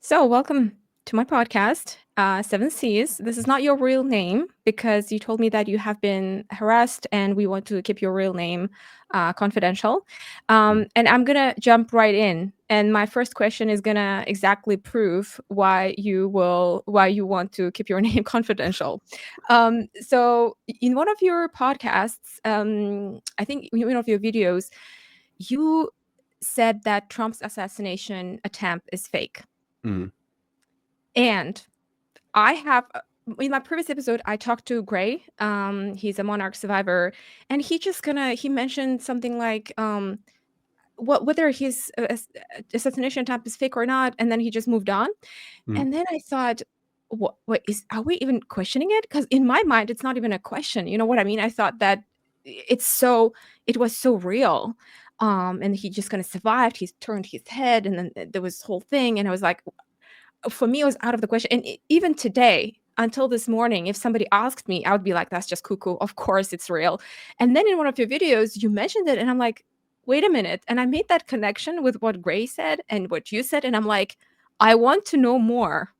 So, welcome to my podcast, Seven Seas. This is not your real name because you told me that you have been harassed and we want to keep your real name confidential. Mm. And I'm going to jump right in. And my first question is going to exactly prove why you want to keep your name confidential. So, in one of your podcasts, I think in one of your videos, you said that Trump's assassination attempt is fake. Mhm. And I have in my previous episode, I talked to Gray. He's a monarch survivor, and he mentioned something like whether his assassination attempt is fake or not, and then he just moved on. Mhm. And then I thought, what is? Are we even questioning it? Because in my mind, it's not even a question. You know what I mean? I thought that it was so real. And he just kind of survived. He's turned his head, and then there was this whole thing, and I was like, for me, it was out of the question. And even today, until this morning, if somebody asked me, I would be like, that's just cuckoo. Of course it's real. And then in one of your videos, you mentioned it, and I'm like, wait a minute. And I made that connection with what Gray said and what you said. And I'm like, I want to know more.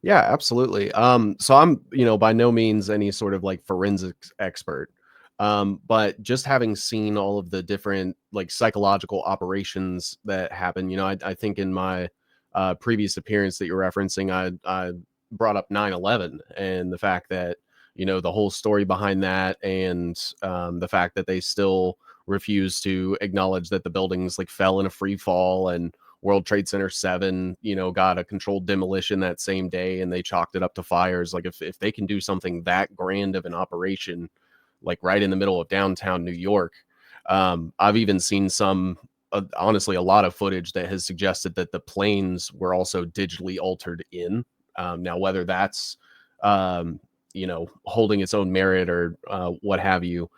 Yeah, absolutely. So I'm, by no means any sort of like forensics expert. But just having seen all of the different like psychological operations that happen, I think in my previous appearance that you're referencing, I brought up 9/11 and the fact that, the whole story behind that and the fact that they still refuse to acknowledge that the buildings like fell in a free fall and World Trade Center 7, got a controlled demolition that same day and they chalked it up to fires. Like if they can do something that grand of an operation, like right in the middle of downtown New York, I've even seen honestly, a lot of footage that has suggested that the planes were also digitally altered in. Now, whether that's, holding its own merit or what have you,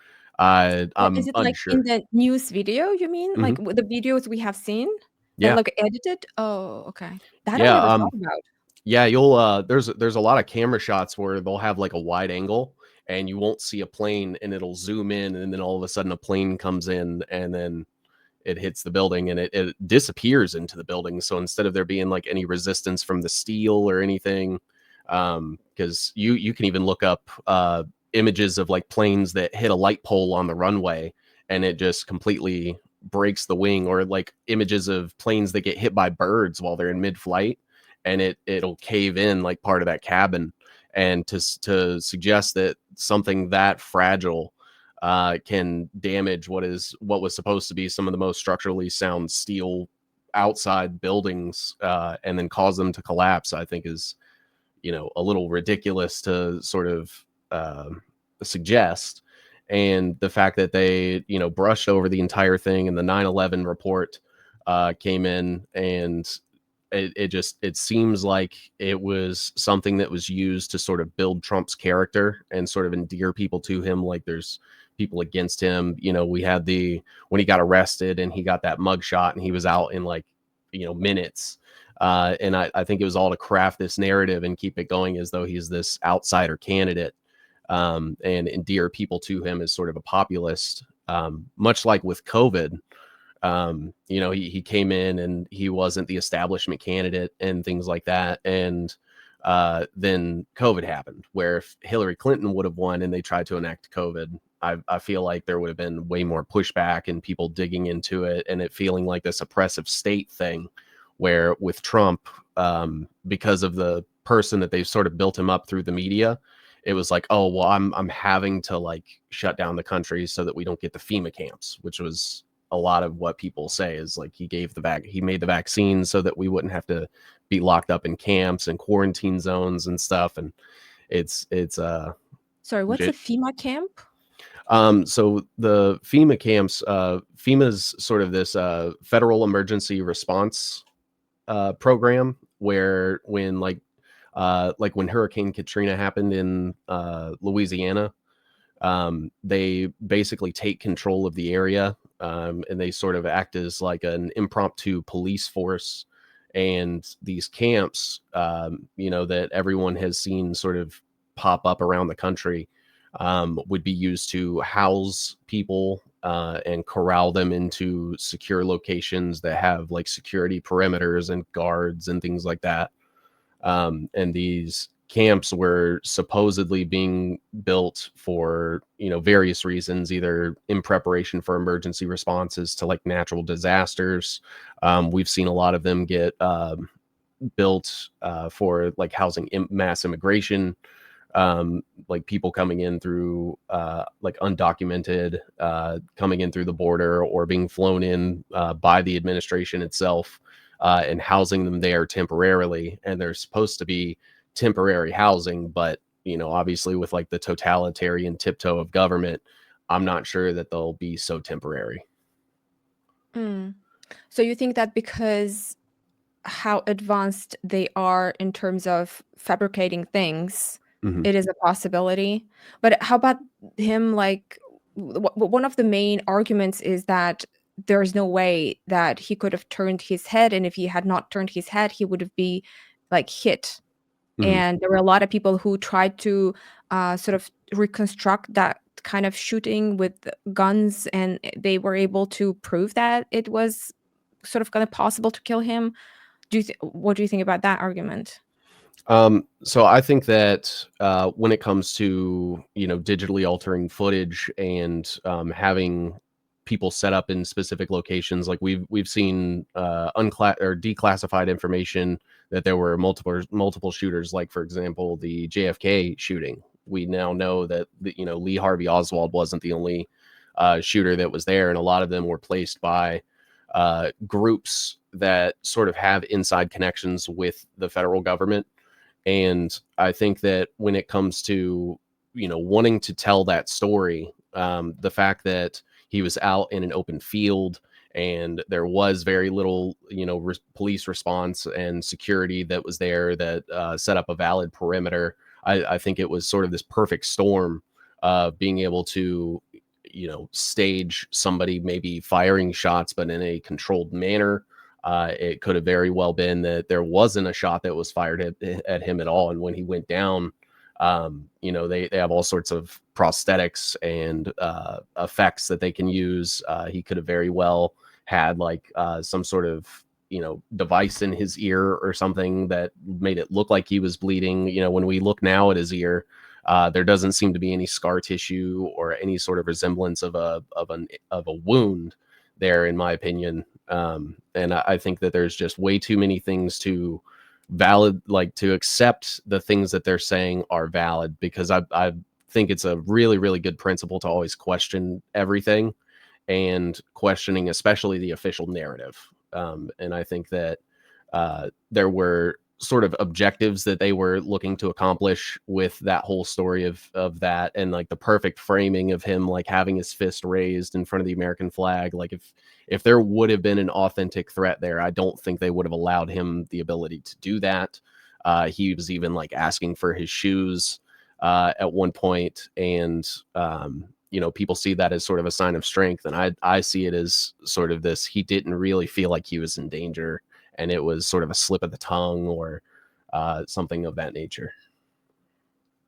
Oh, is I'm it like in unsure. the news video, you mean? Hmm. Like the videos we have seen that Yeah. look edited? Oh, okay. That I Yeah. never thought about. Yeah, you'll there's a lot of camera shots where they'll have like a wide angle and you won't see a plane and it'll zoom in and then all of a sudden a plane comes in and then it hits the building and it disappears into the building. So instead of there being like any resistance from the steel or anything, because you can even look up images of like planes that hit a light pole on the runway and it just completely breaks the wing, or like images of planes that get hit by birds while they're in mid-flight and it'll cave in like part of that cabin. And to suggest that something that fragile can damage what was supposed to be some of the most structurally sound steel outside buildings, and then cause them to collapse, I think is, a little ridiculous to sort of uh, suggest. And the fact that they, brushed over the entire thing and the 9/11 report came in and it seems like it was something that was used to sort of build Trump's character and sort of endear people to him. Like there's people against him. We had when he got arrested and he got that mugshot and he was out in like, minutes. And I think it was all to craft this narrative and keep it going as though he's this outsider candidate, and endear people to him as sort of a populist, much like with COVID. He came in and he wasn't the establishment candidate and things like that. And then COVID happened, where if Hillary Clinton would have won and they tried to enact COVID, I feel like there would have been way more pushback and people digging into it and it feeling like this oppressive state thing. Where with Trump, because of the person that they've sort of built him up through the media, it was like, oh well, I'm having to like shut down the country so that we don't get the FEMA camps, which was a lot of what people say is like he made the vaccine so that we wouldn't have to be locked up in camps and quarantine zones and stuff. And it's Sorry, what's a FEMA camp? so the FEMA camps, FEMA's sort of this federal emergency response program where when like when Hurricane Katrina happened in Louisiana, they basically take control of the area, and they sort of act as like an impromptu police force. And these camps, that everyone has seen sort of pop up around the country, would be used to house people and corral them into secure locations that have like security perimeters and guards and things like that. And these camps were supposedly being built for, various reasons, either in preparation for emergency responses to like natural disasters. We've seen a lot of them get built for like housing mass immigration, like people coming in through like undocumented, coming in through the border or being flown in by the administration itself, and housing them there temporarily. And they're supposed to be temporary housing, but obviously with like the totalitarian tiptoe of government, I'm not sure that they'll be so temporary. Mm. So you think that because how advanced they are in terms of fabricating things, Hmm. it is a possibility. But how about him? Like, one of the main arguments is that there's no way that he could have turned his head, and if he had not turned his head, he would have been like hit. Hmm. And there were a lot of people who tried to sort of reconstruct that kind of shooting with guns, and they were able to prove that it was sort of kind of possible to kill him. What do you think about that argument? So I think that when it comes to digitally altering footage and having people set up in specific locations, like we've seen or declassified information that there were multiple shooters. Like for example, the JFK shooting. We now know that Lee Harvey Oswald wasn't the only shooter that was there, and a lot of them were placed by groups that sort of have inside connections with the federal government. And I think that when it comes to, wanting to tell that story, the fact that he was out in an open field and there was very little, police response and security that was there that set up a valid perimeter. I think it was sort of this perfect storm of being able to, stage somebody maybe firing shots, but in a controlled manner. It could have very well been that there wasn't a shot that was fired at him at all. And when he went down, they have all sorts of prosthetics and effects that they can use. He could have very well had like some sort of, device in his ear or something that made it look like he was bleeding. When we look now at his ear, there doesn't seem to be any scar tissue or any sort of resemblance of a wound there, in my opinion. And I think that there's just way too many things to to accept the things that they're saying are valid, because I think it's a really, really good principle to always question everything, and questioning especially the official narrative. And I think that there were sort of objectives that they were looking to accomplish with that whole story of that, and like the perfect framing of him like having his fist raised in front of the American flag. Like if there would have been an authentic threat there, I don't think they would have allowed him the ability to do that. He was even like asking for his shoes at one point, and people see that as sort of a sign of strength, and I see it as sort of this: he didn't really feel like he was in danger, and it was sort of a slip of the tongue or something of that nature.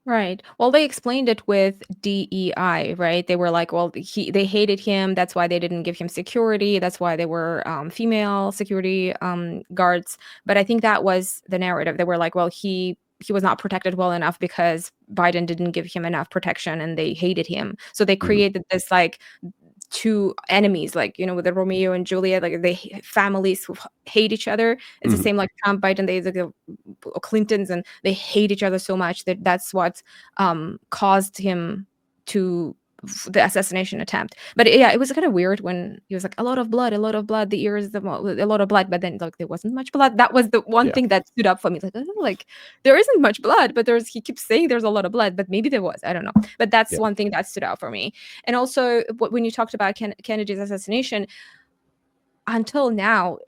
Right. Well, they explained it with DEI, right? They were like, well, they hated him. That's why they didn't give him security. That's why they were female security guards. But I think that was the narrative. They were like, well, he was not protected well enough because Biden didn't give him enough protection, and they hated him. So they Mhm. created this like two enemies, like, with the Romeo and Juliet, like families who hate each other. It's the Mhm. same like Trump, Biden, they the Clintons, and they hate each other so much that that's what caused him to the assassination attempt. But yeah, it was kind of weird when he was like, a lot of blood, a lot of blood, the ears, a lot of blood, but then like there wasn't much blood. That was the one Yeah. thing that stood up for me. Like, oh, like there isn't much blood, but he keeps saying there's a lot of blood, but maybe there was. I don't know. But that's Yeah. one thing that stood out for me. And also, when you talked about Kennedy's assassination, until now,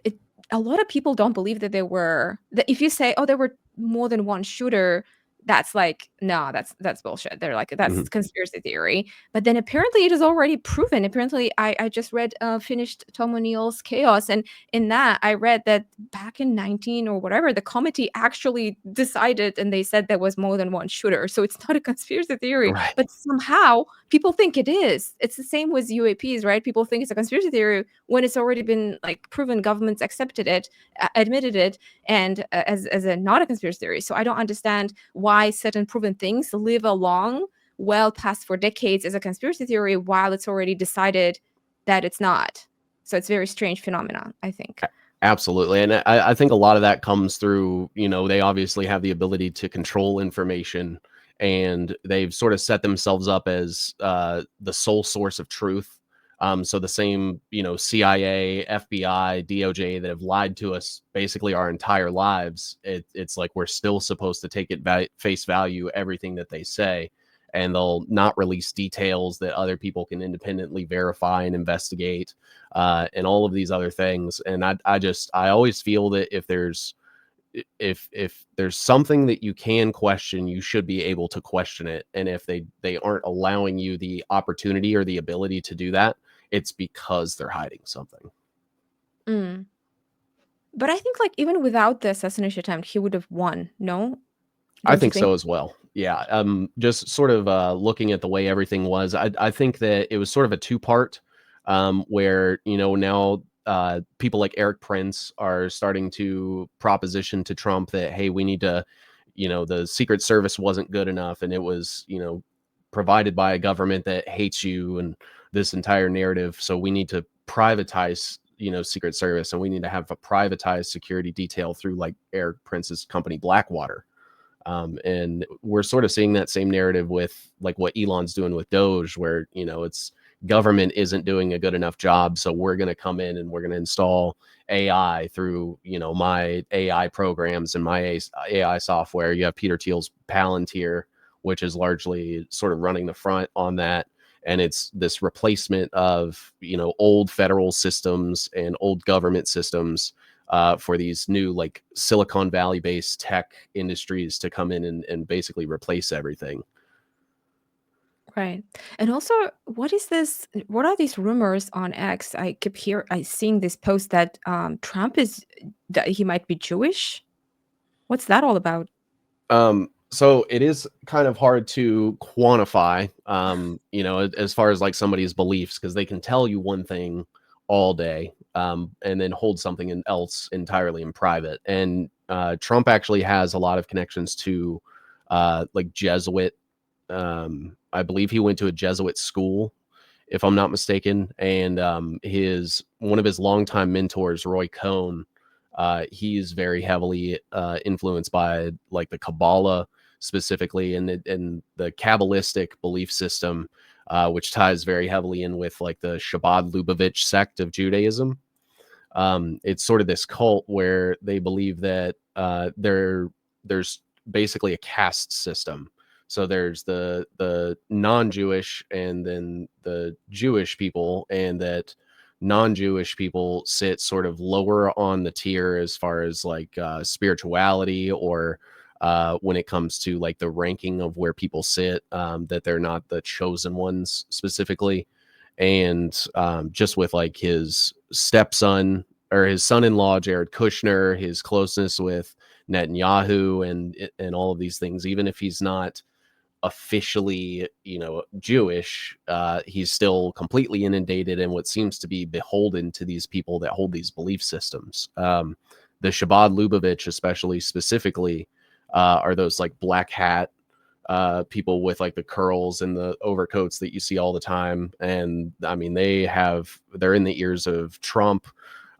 a lot of people don't believe that there were, that if you say, oh, there were more than one shooter, that's like, no, that's bullshit. They're like, that's Mhm. conspiracy theory. But then apparently it is already proven. Apparently, I just read finished Tom O'Neill's Chaos, and in that I read that back in 19 or whatever, the committee actually decided, and they said there was more than one shooter. So it's not a conspiracy theory, Right. but somehow people think it is. It's the same with UAPs, right? People think it's a conspiracy theory when it's already been like proven. Governments accepted it, admitted it, and as a not a conspiracy theory. So I don't understand why certain proven things live along well past for decades as a conspiracy theory while it's already decided that it's not. So it's a very strange phenomenon, I think. A Absolutely, and I think a lot of that comes through, they obviously have the ability to control information, and they've sort of set themselves up as, the sole source of truth. So the same, CIA, FBI, DOJ that have lied to us basically our entire lives, it's like we're still supposed to take it face value, everything that they say, and they'll not release details that other people can independently verify and investigate, and all of these other things. And I always feel that if there's something that you can question, you should be able to question it. And if they aren't allowing you the opportunity or the ability to do that, it's because they're hiding something. Mm. But I think, like, even without the assassination attempt, he would have won. No, I don't you think think? so as well. Yeah. Just sort of looking at the way everything was, I think that it was sort of a two-part, where now people like Eric Prince are starting to proposition to Trump that, hey, we need to, the Secret Service wasn't good enough, and it was provided by a government that hates you, and this entire narrative. So we need to privatize Secret Service, and we need to have a privatized security detail through like Eric Prince's company Blackwater. And we're sort of seeing that same narrative with like what Elon's doing with Doge, where it's government isn't doing a good enough job, so we're going to come in and we're going to install AI through my AI programs and my AI software. You have Peter Thiel's Palantir, which is largely sort of running the front on that, and it's this replacement of old federal systems and old government systems, for these new like Silicon Valley based tech industries to come in and basically replace everything. Right. And also, what is this? What are these rumors on X? I seeing this post that Trump is that he might be Jewish. What's that all about? So it is kind of hard to quantify, as far as like somebody's beliefs, because they can tell you one thing all day, and then hold something else entirely in private. And Trump actually has a lot of connections to like Jesuit. I believe he went to a Jesuit school, if I'm not mistaken. And his one of his longtime mentors, Roy Cohn, he's very heavily influenced by like the Kabbalah specifically, and the Kabbalistic belief system, which ties very heavily in with like the Chabad Lubavitch sect of Judaism. It's sort of this cult where they believe that there's basically a caste system. So there's the non-Jewish and then the Jewish people, and that non-Jewish people sit sort of lower on the tier as far as like spirituality, or when it comes to like the ranking of where people sit, that they're not the chosen ones specifically. And just with like his stepson or his son-in-law Jared Kushner, his closeness with Netanyahu, and all of these things, even if he's not officially Jewish, he's still completely inundated in what seems to be beholden to these people that hold these belief systems. The Shabbat Lubavitch, especially specifically, are those like black hat people with like the curls and the overcoats that you see all the time. And I mean, they're in the ears of Trump,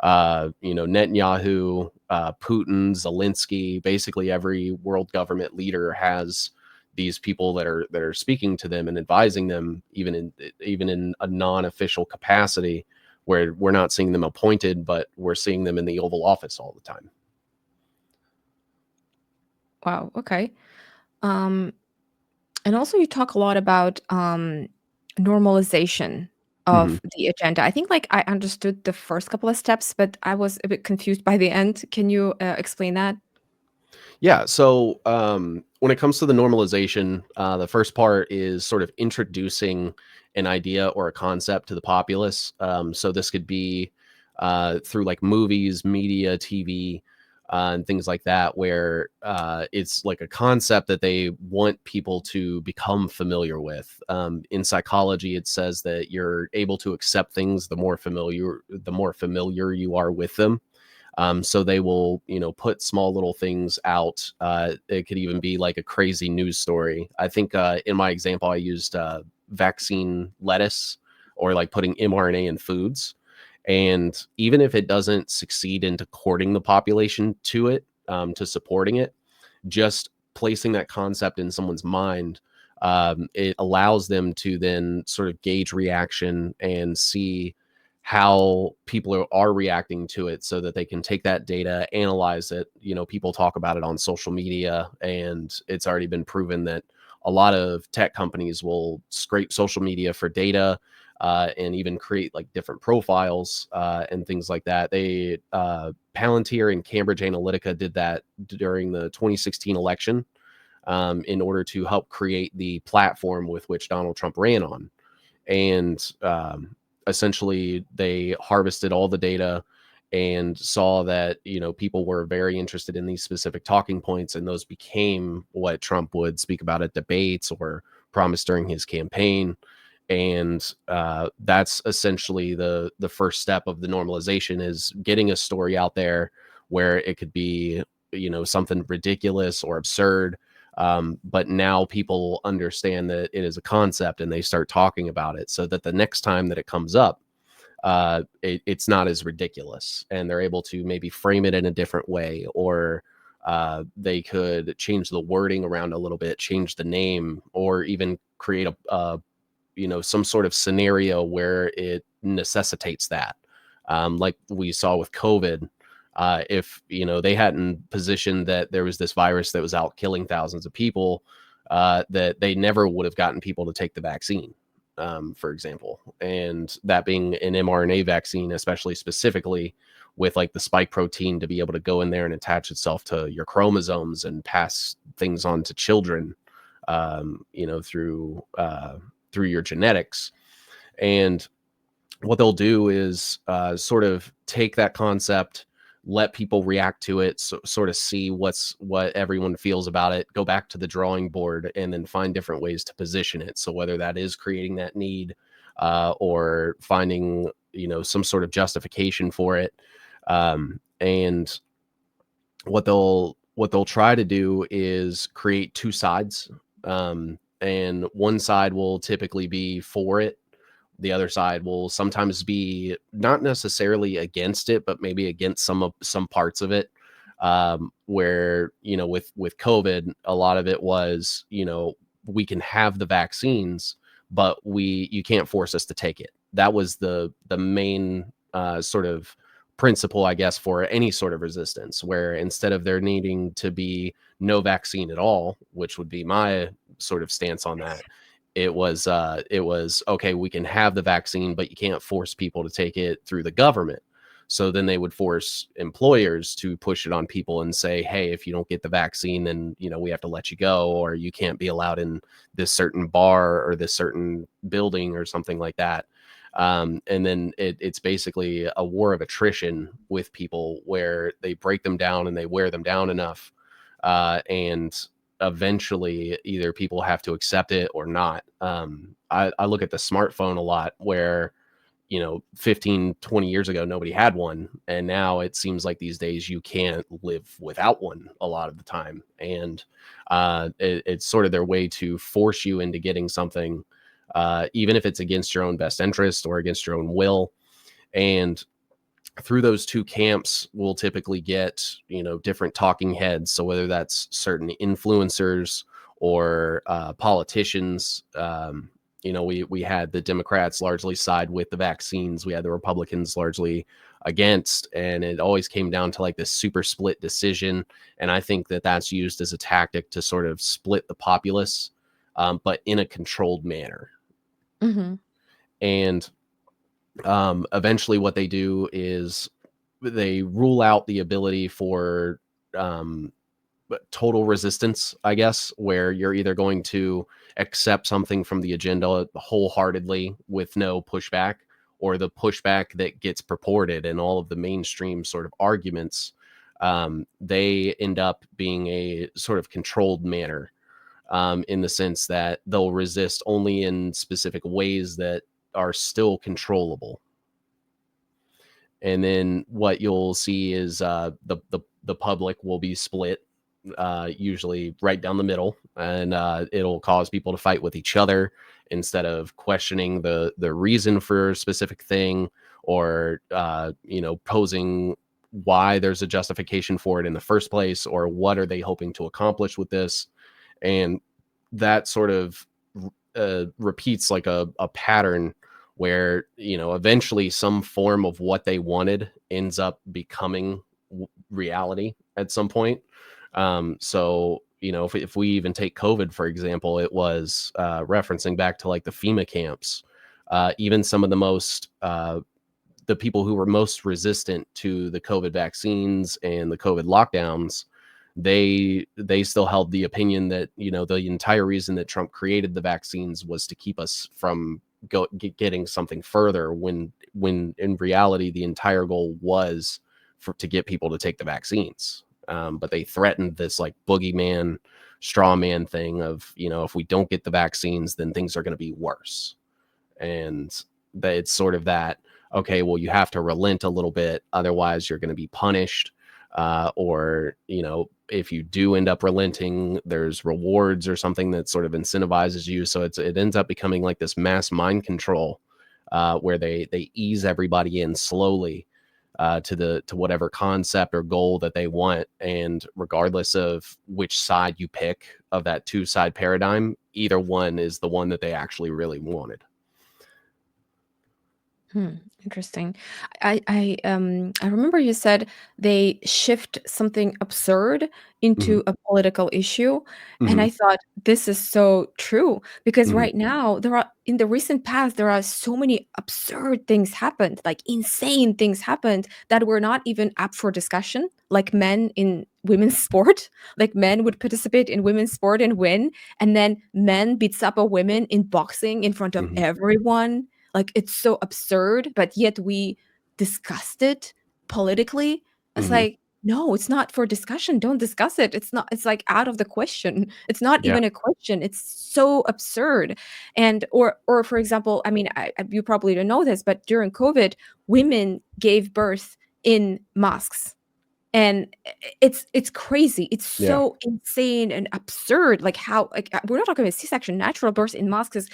Netanyahu, Putin, Zelensky. Basically every world government leader has these people that are speaking to them and advising them, even in a non-official capacity, where we're not seeing them appointed, but we're seeing them in the Oval Office all the time. Wow. Okay. Um, and also, you talk a lot about normalization Mm-hmm. of the agenda. I think, like, I understood the first couple of steps, but I was a bit confused by the end. Can you explain that? Yeah. So when it comes to the normalization, the first part is sort of introducing an idea or a concept to the populace. So this could be through like movies, media, TV, and things like that, where it's like a concept that they want people to become familiar with. In psychology, it says that you're able to accept things the more familiar you are with them. So they will, put small little things out. It could even be like a crazy news story. I think in my example, I used vaccine lettuce or like putting mRNA in foods. And even if it doesn't succeed into courting the population to it, to supporting it, just placing that concept in someone's mind, it allows them to then sort of gauge reaction and see how people are reacting to it so that they can take that data, analyze it. People talk about it on social media, and it's already been proven that a lot of tech companies will scrape social media for data, and even create like different profiles and things like that. Palantir and Cambridge Analytica did that during the 2016 election, in order to help create the platform with which Donald Trump ran on. And essentially, they harvested all the data and saw that people were very interested in these specific talking points, and those became what Trump would speak about at debates or promise during his campaign. And that's essentially the first step of the normalization, is getting a story out there where it could be something ridiculous or absurd, but now people understand that it is a concept and they start talking about it, so that the next time that it comes up, it's not as ridiculous, and they're able to maybe frame it in a different way, or they could change the wording around a little bit, change the name, or even create some sort of scenario where it necessitates that. Like we saw with COVID, if they hadn't positioned that there was this virus that was out killing thousands of people, that they never would have gotten people to take the vaccine, for example. And that being an mRNA vaccine, especially specifically with like the spike protein to be able to go in there and attach itself to your chromosomes and pass things on to children, through your genetics. And what they'll do is sort of take that concept, let people react to it, so, sort of see what everyone feels about it, go back to the drawing board, and then find different ways to position it. So whether that is creating that need, or finding some sort of justification for it, and what they'll try to do is create two sides, and one side will typically be for it, the other side will sometimes be not necessarily against it, but maybe against some parts of it. Where with COVID, a lot of it was we can have the vaccines, but you can't force us to take it. That was the main sort of principle, I guess, for any sort of resistance. Where instead of there needing to be no vaccine at all, which would be my sort of stance on that, it was okay, we can have the vaccine, but you can't force people to take it through the government. So then they would force employers to push it on people and say, hey, if you don't get the vaccine, then we have to let you go, or you can't be allowed in this certain bar or this certain building or something like that. And then it's basically a war of attrition with people, where they break them down and they wear them down enough, and eventually either people have to accept it or not. I look at the smartphone a lot, where 15, 20 years ago nobody had one, and now it seems like these days you can't live without one a lot of the time. And it's sort of their way to force you into getting something, even if it's against your own best interest or against your own will. And through those two camps, we'll typically get different talking heads. So whether that's certain influencers or politicians, we had the Democrats largely side with the vaccines, we had the Republicans largely against, and it always came down to like this super split decision. And I think that that's used as a tactic to sort of split the populace, but in a controlled manner. Mhm. And eventually what they do is they rule out the ability for um, total resistance, I guess, where you're either going to accept something from the agenda wholeheartedly with no pushback, or the pushback that gets purported in all of the mainstream sort of arguments, they end up being a sort of controlled manner, in the sense that they'll resist only in specific ways that are still controllable. And then what you'll see is the public will be split, usually right down the middle, and it'll cause people to fight with each other instead of questioning the reason for a specific thing, or posing why there's a justification for it in the first place, or what are they hoping to accomplish with this. And that sort of repeats like a pattern where eventually some form of what they wanted ends up becoming reality at some point. So if we even take COVID for example, it was referencing back to like the FEMA camps. Even some of the people who were most resistant to the COVID vaccines and the COVID lockdowns, they still held the opinion that the entire reason that Trump created the vaccines was to keep us from getting something further, when in reality the entire goal was to get people to take the vaccines. But they threatened this like boogeyman straw man thing of if we don't get the vaccines then things are going to be worse. And that it's sort of that, okay, well, you have to relent a little bit, otherwise you're going to be punished. Or if you do end up relenting, there's rewards or something that sort of incentivizes you. So it ends up becoming like this mass mind control, where they ease everybody in slowly, to whatever concept or goal that they want. And regardless of which side you pick of that two side paradigm, either one is the one that they actually really wanted. Interesting. I remember you said they shift something absurd Hmm. into a political issue, and Hmm. I thought this is so true because Hmm. right now in the recent past there are so many absurd things happened, like insane things happened that were not even up for discussion, like men in women's sport, like men would participate in women's sport and win, and then men beats up a woman in boxing in front of Hmm. everyone. Like, it's so absurd, but yet we discussed it politically. It's Hmm. like, no, it's not for discussion. Don't discuss it. It's not, it's like out of the question. It's not Yeah. even a question. It's so absurd. And or for example, I mean, you probably don't know this, but during COVID, women gave birth in mosques, and it's crazy. It's Yeah. so insane and absurd, like how, like, we're not talking about C-section. Natural birth in mosques is,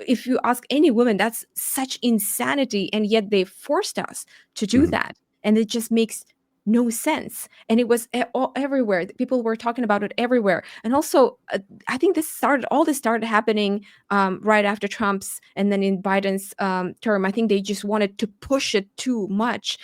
if you ask any woman, that's such insanity, and yet they forced us to do Hmm. that, and it just makes no sense. And it was everywhere. People were talking about it everywhere. And also, I think all this started happening right after Trump's, and then in Biden's term. I think they just wanted to push it too much,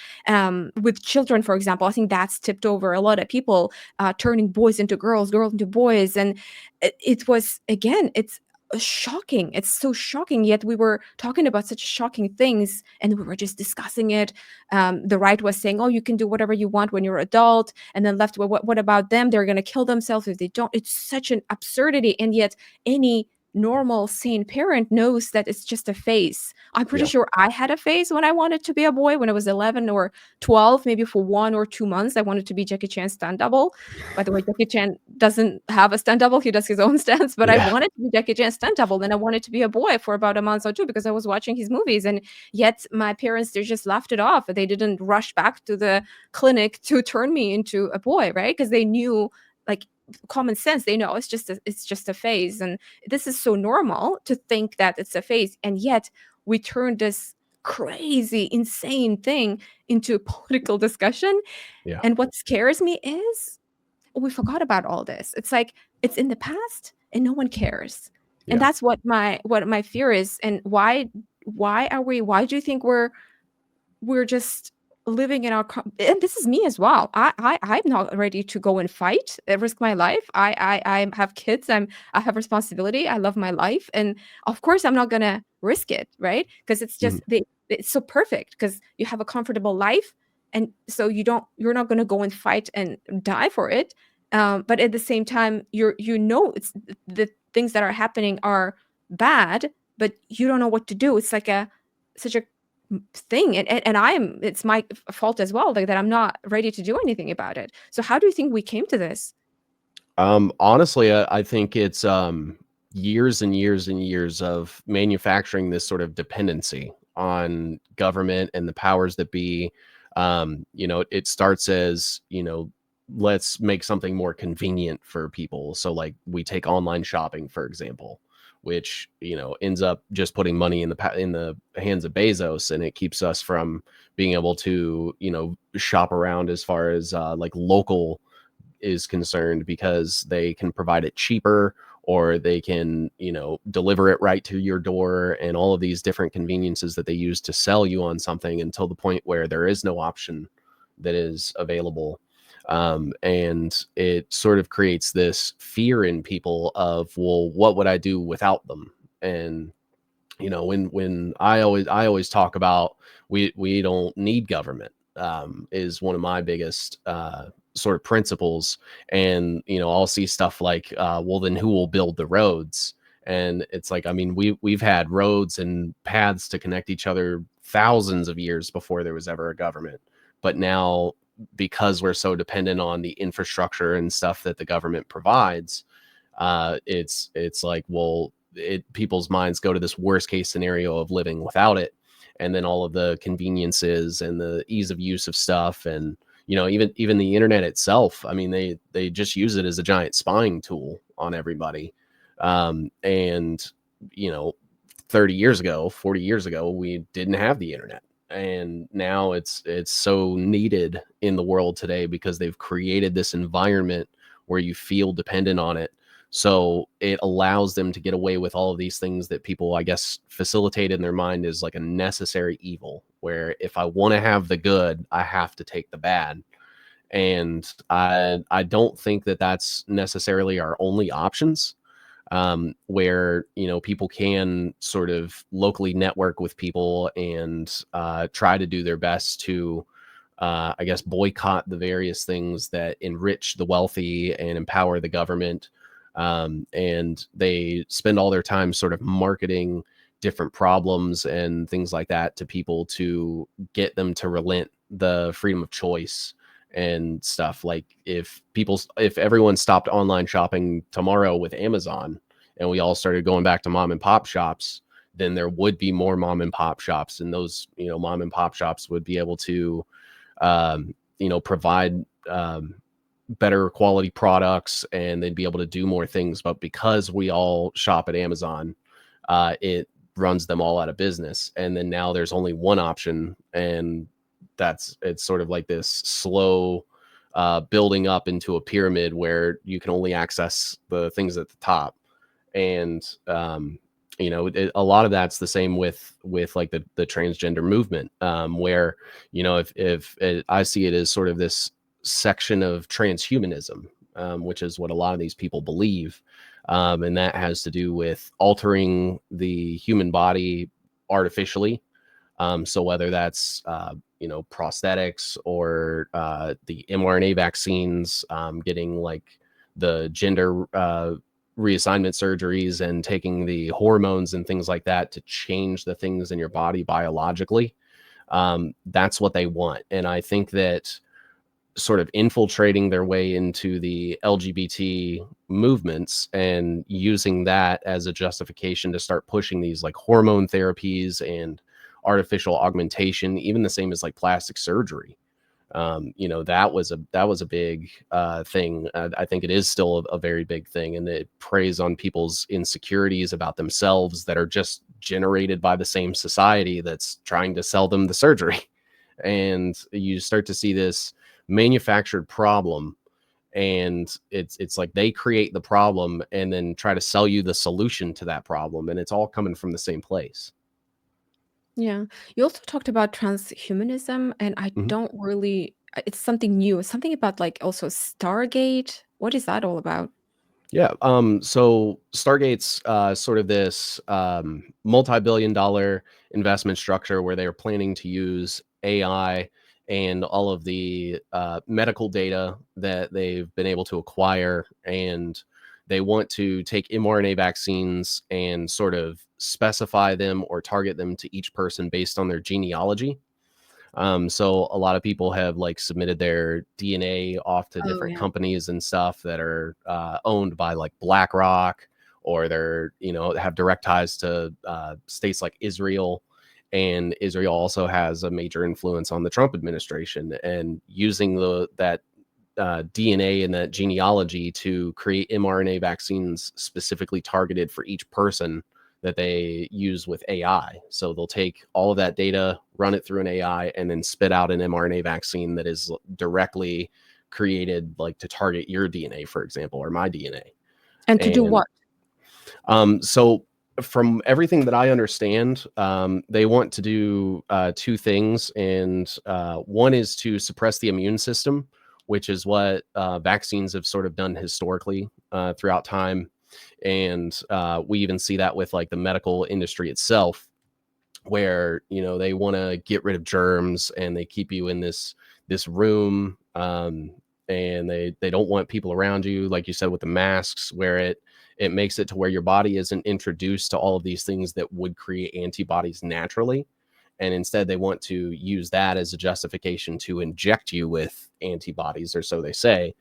with children, for example. I think that's tipped over a lot of people, turning boys into girls, girls into boys. And it was, again, it's shocking. It's so shocking. Yet we were talking about such shocking things, and we were just discussing it. The right was saying, oh, you can do whatever you want when you're adult. And then left, well, what about them? They're going to kill themselves if they don't. It's such an absurdity. And yet any normal sane parent knows that it's just a phase. I'm pretty Yeah. sure I had a phase when I wanted to be a boy when I was 11 or 12, maybe for 1 or 2 months. I wanted to be Jackie Chan's stunt double. By the way, Jackie Chan doesn't have a stunt double. He does his own stunts, but I Yeah. wanted to be Jackie Chan's stunt double. And I wanted to be a boy for about a month or two because I was watching his movies. And yet my parents, they just laughed it off. They didn't rush back to the clinic to turn me into a boy, right? Because they knew, like, common sense, they know it's just a phase. And this is so normal to think that it's a phase, and yet we turn this crazy insane thing into a political discussion. Yeah. And what scares me is we forgot about all this. It's like it's in the past and no one cares. And Yeah. that's what my fear is. And why do you think we're just living in our and this is me as well. I'm not ready to go and fight, risk my life. I have kids. I have responsibility. I love my life, and of course I'm not gonna risk it, right? Because it's Mhm. just it's so perfect because you have a comfortable life, and so you're not gonna go and fight and die for it. But at the same time, it's the things that are happening are bad, but you don't know what to do. It's like a such a thing, and it's my fault as well, like that I'm not ready to do anything about it. So how do you think we came to this? Honestly, I think it's years and years and years of manufacturing this sort of dependency on government and the powers that be. It starts as, let's make something more convenient for people. So, like, we take online shopping, for example, which ends up just putting money in the hands of Bezos, and it keeps us from being able to shop around as far as like local is concerned, because they can provide it cheaper, or they can deliver it right to your door, and all of these different conveniences that they use to sell you on something, until the point where there is no option that is available. And it sort of creates this fear in people of, well, what would I do without them? And when I always talk about, we don't need government, is one of my biggest sort of principles. And I'll see stuff like, well, then who will build the roads? And it's like, I mean, we've had roads and paths to connect each other thousands of years before there was ever a government. But now, because we're so dependent on the infrastructure and stuff that the government provides, it's like, well, people's minds go to this worst case scenario of living without it, and then all of the conveniences and the ease of use of stuff, and even the internet itself. I mean, they just use it as a giant spying tool on everybody. And you know 30 years ago, 40 years ago, we didn't have the internet, and now it's so needed in the world today, because they've created this environment where you feel dependent on it. So it allows them to get away with all of these things that people, I guess, facilitate in their mind as like a necessary evil, where if I want to have the good, I have to take the bad. And I don't think that that's necessarily our only options. Where people can sort of locally network with people, and try to do their best to, I guess, boycott the various things that enrich the wealthy and empower the government. And they spend all their time sort of marketing different problems and things like that to people, to get them to relent the freedom of choice and stuff. Like, if everyone stopped online shopping tomorrow with Amazon, and we all started going back to mom and pop shops, then there would be more mom and pop shops, and those mom and pop shops would be able to provide better quality products, and they'd be able to do more things. But because we all shop at Amazon, it runs them all out of business. And then now there's only one option, and it's sort of like this slow building up into a pyramid, where you can only access the things at the top. And a lot of that's the same with like the transgender movement, where if I see it as sort of this section of transhumanism, which is what a lot of these people believe. And that has to do with altering the human body artificially. So whether that's prosthetics, or the mRNA vaccines, getting like the gender reassignment surgeries, and taking the hormones and things like that to change the things in your body biologically, that's what they want. And I think that sort of infiltrating their way into the LGBT movements, and using that as a justification to start pushing these like hormone therapies and artificial augmentation, even the same as like plastic surgery. That was a big thing. I think it is still a very big thing, and it preys on people's insecurities about themselves that are just generated by the same society that's trying to sell them the surgery. And you start to see this manufactured problem, and it's like they create the problem and then try to sell you the solution to that problem, and it's all coming from the same place. Yeah. You also talked about transhumanism, and I Mhm. don't really it's something new. Something about like also Stargate. What is that all about? Yeah. So Stargate's sort of this multi-billion-dollar investment structure, where they're planning to use AI and all of the medical data that they've been able to acquire. And they want to take mRNA vaccines and sort of specify them or target them to each person based on their genealogy. So a lot of people have like submitted their DNA off to Oh, different yeah. companies and stuff that are owned by like BlackRock, or they're, have direct ties to states like Israel. And Israel also has a major influence on the Trump administration, and using that DNA and that genealogy to create mRNA vaccines specifically targeted for each person that they use with AI. So they'll take all of that data, run it through an AI, and then spit out an mRNA vaccine that is directly created like to target your DNA, for example, or my DNA. And to do And what? so from everything that I understand, they want to do two things. And one is to suppress the immune system, which is what vaccines have sort of done historically throughout time. And we even see that with like the medical industry itself, where they want to get rid of germs, and they keep you in this room, and they don't want people around you, like you said, with the masks, where it makes it to where your body isn't introduced to all of these things that would create antibodies naturally. And instead they want to use that as a justification to inject you with antibodies, or so they say.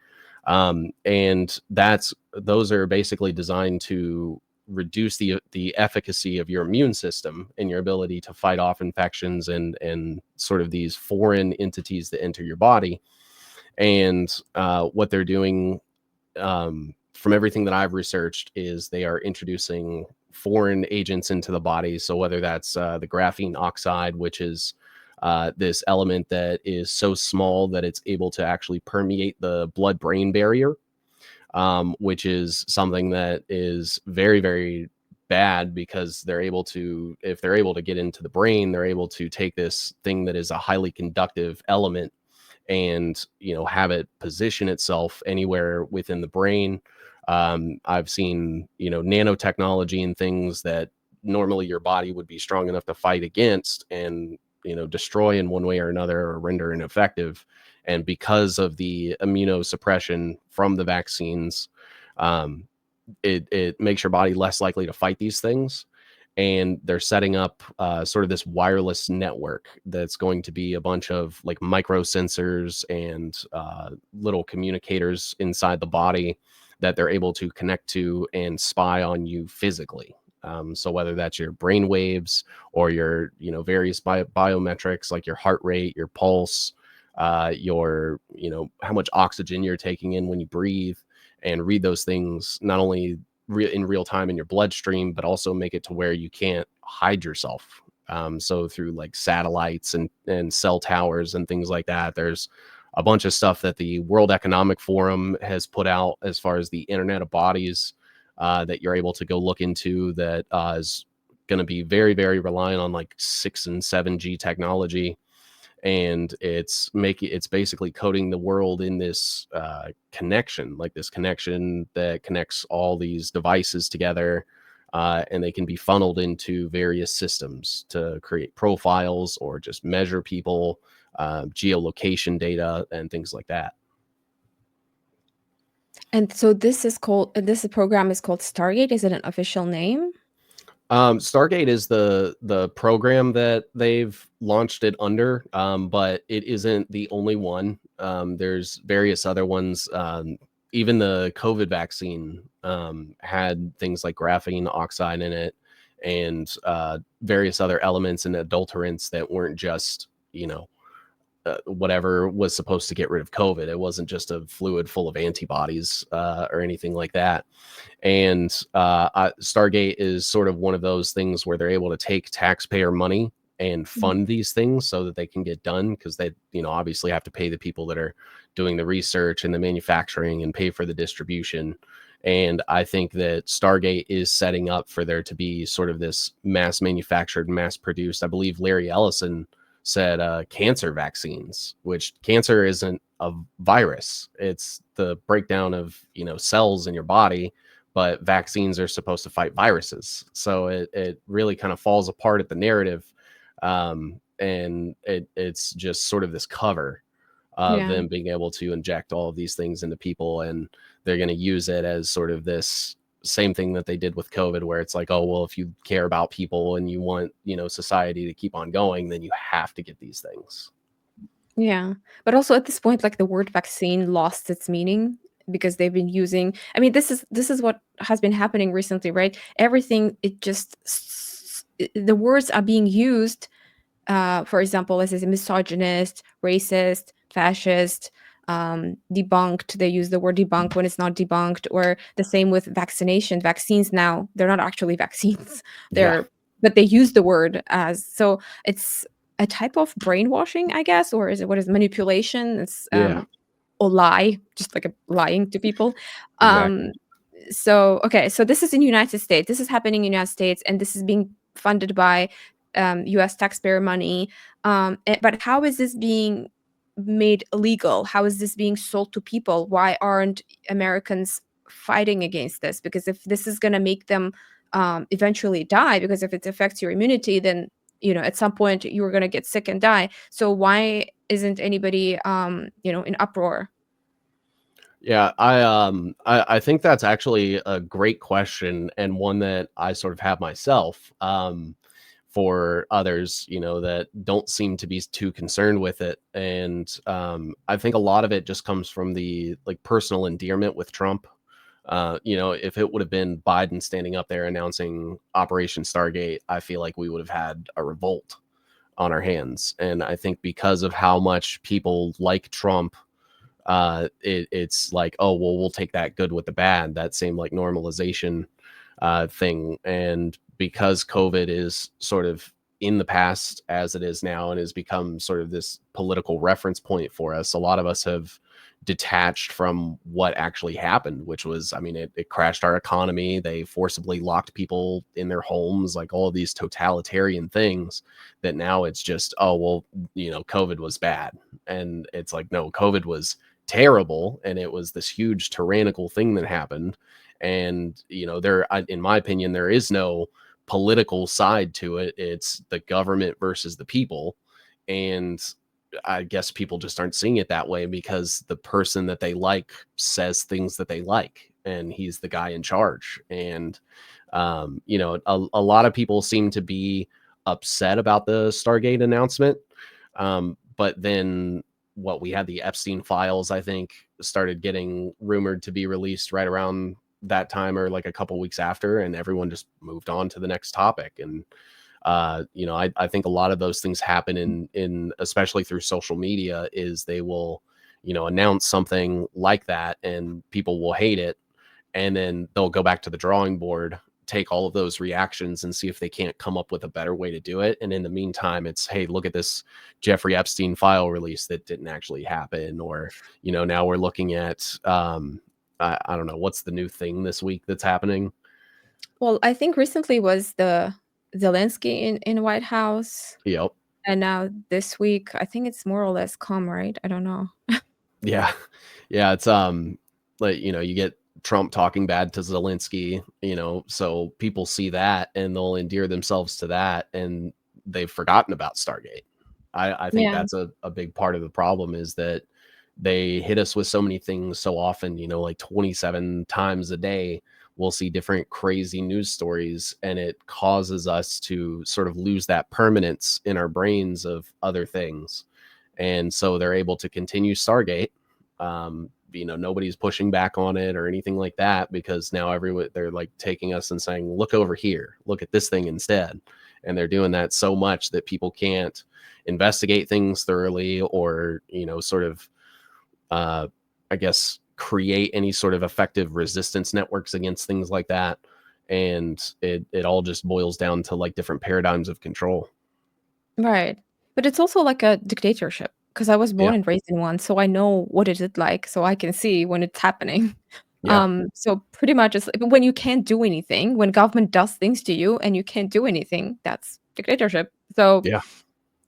And those are basically designed to reduce the efficacy of your immune system and your ability to fight off infections and sort of these foreign entities that enter your body. And what they're doing, from everything that I've researched, is they are introducing foreign agents into the body. So whether that's the graphene oxide, which is this element that is so small that it's able to actually permeate the blood-brain barrier, which is something that is very, very bad, because if they're able to get into the brain, they're able to take this thing that is a highly conductive element and have it position itself anywhere within the brain. I've seen nanotechnology and things that normally your body would be strong enough to fight against and destroy in one way or another, or render ineffective. And because of the immunosuppression from the vaccines, um, it makes your body less likely to fight these things. And they're setting up sort of this wireless network that's going to be a bunch of like micro sensors and little communicators inside the body that they're able to connect to and spy on you physically. So whether that's your brain waves or your various biometrics like your heart rate, your pulse, your how much oxygen you're taking in when you breathe, and read those things not only in real time in your bloodstream, but also make it to where you can't hide yourself. So through like satellites and cell towers and things like that, there's a bunch of stuff that the World Economic Forum has put out as far as the Internet of Bodies, that you're able to go look into, that is going to be very, very reliant on like 6 and 7G technology. And it's basically coding the world in this connection, like this connection that connects all these devices together, and they can be funneled into various systems to create profiles or just measure people, geolocation data and things like that. And so this program is called Stargate. Is it an official name? Stargate is the program that they've launched it under, but it isn't the only one. There's various other ones. Even the COVID vaccine had things like graphene oxide in it, and various other elements and adulterants that weren't just whatever was supposed to get rid of COVID. It wasn't just a fluid full of antibodies or anything like that. And Stargate is sort of one of those things where they're able to take taxpayer money and Mhm. fund these things so that they can get done, because they obviously have to pay the people that are doing the research and the manufacturing and pay for the distribution. And I think that Stargate is setting up for there to be sort of this mass manufactured, mass produced, I believe Larry Ellison said, cancer vaccines, which cancer isn't a virus. It's the breakdown of cells in your body, but vaccines are supposed to fight viruses. So it really kind of falls apart at the narrative. and it's just sort of this cover of Yeah. them being able to inject all of these things into people, and they're going to use it as sort of this same thing that they did with COVID, where it's like, oh well, if you care about people and you want, society to keep on going, then you have to get these things. Yeah. But also at this point, like the word vaccine lost its meaning because they've been using, I mean, this is what has been happening recently, right? Everything, it just the words are being used, for example, as a misogynist, racist, fascist, debunked. They use the word debunk when it's not debunked, or the same with vaccination. Vaccines now, they're not actually vaccines. Yeah. They're, but they use the word as, so it's a type of brainwashing, I guess, or is it, what is manipulation? It's Yeah. or lie, just like a lying to people. Exactly. Um, so okay, so this is in United States. This is happening in United States, and this is being funded by U.S. taxpayer money. But how is this being made illegal? How is this being sold to people? Why aren't Americans fighting against this? Because if this is going to make them eventually die, because if it affects your immunity, then at some point you're going to get sick and die. So why isn't anybody in uproar? Yeah, I think that's actually a great question, and one that I sort of have myself. For others, that don't seem to be too concerned with it, and I think a lot of it just comes from the like personal endearment with Trump. If it would have been Biden standing up there announcing Operation Stargate, I feel like we would have had a revolt on our hands. And I think because of how much people like Trump, it's like, oh well, we'll take that good with the bad, that same like normalization thing. And because COVID is sort of in the past as it is now and has become sort of this political reference point for us, a lot of us have detached from what actually happened, which was, I mean, it crashed our economy. They forcibly locked people in their homes, like all of these totalitarian things that now it's just, oh, well, COVID was bad. And it's like, no, COVID was terrible. And it was this huge tyrannical thing that happened. And, in my opinion, there is no political side to it. It's the government versus the people. And I guess people just aren't seeing it that way because the person that they like says things that they like, and he's the guy in charge. And, a lot of people seem to be upset about the Stargate announcement. But then what we had the Epstein files, I think, started getting rumored to be released right around that time or like a couple weeks after, and everyone just moved on to the next topic. And I think a lot of those things happen in especially through social media, is they will, announce something like that and people will hate it, and then they'll go back to the drawing board, take all of those reactions and see if they can't come up with a better way to do it. And in the meantime, it's, hey, look at this Jeffrey Epstein file release that didn't actually happen. Or, now we're looking at I don't know, what's the new thing this week that's happening. Well, I think recently was the Zelensky in White House, Yep. and now this week, I think it's more or less calm, right? I don't know. Yeah. Yeah, it's, like, you get Trump talking bad to Zelensky, so people see that and they'll endear themselves to that, and they've forgotten about Stargate. I think Yeah. that's a big part of the problem, is that they hit us with so many things so often, like 27 times a day, we'll see different crazy news stories, and it causes us to sort of lose that permanence in our brains of other things. And so they're able to continue Stargate. Nobody's pushing back on it or anything like that, because now everyone, they're like taking us and saying, look over here, look at this thing instead. And they're doing that so much that people can't investigate things thoroughly, or, sort of, uh, I guess, create any sort of effective resistance networks against things like that. And it all just boils down to like different paradigms of control. Right. But it's also like a dictatorship because I was Yeah. born and raised in one, so I know what it is like, so I can see when it's happening. Yeah. So pretty much it's when you can't do anything, when government does things to you and you can't do anything, that's dictatorship. So Yeah.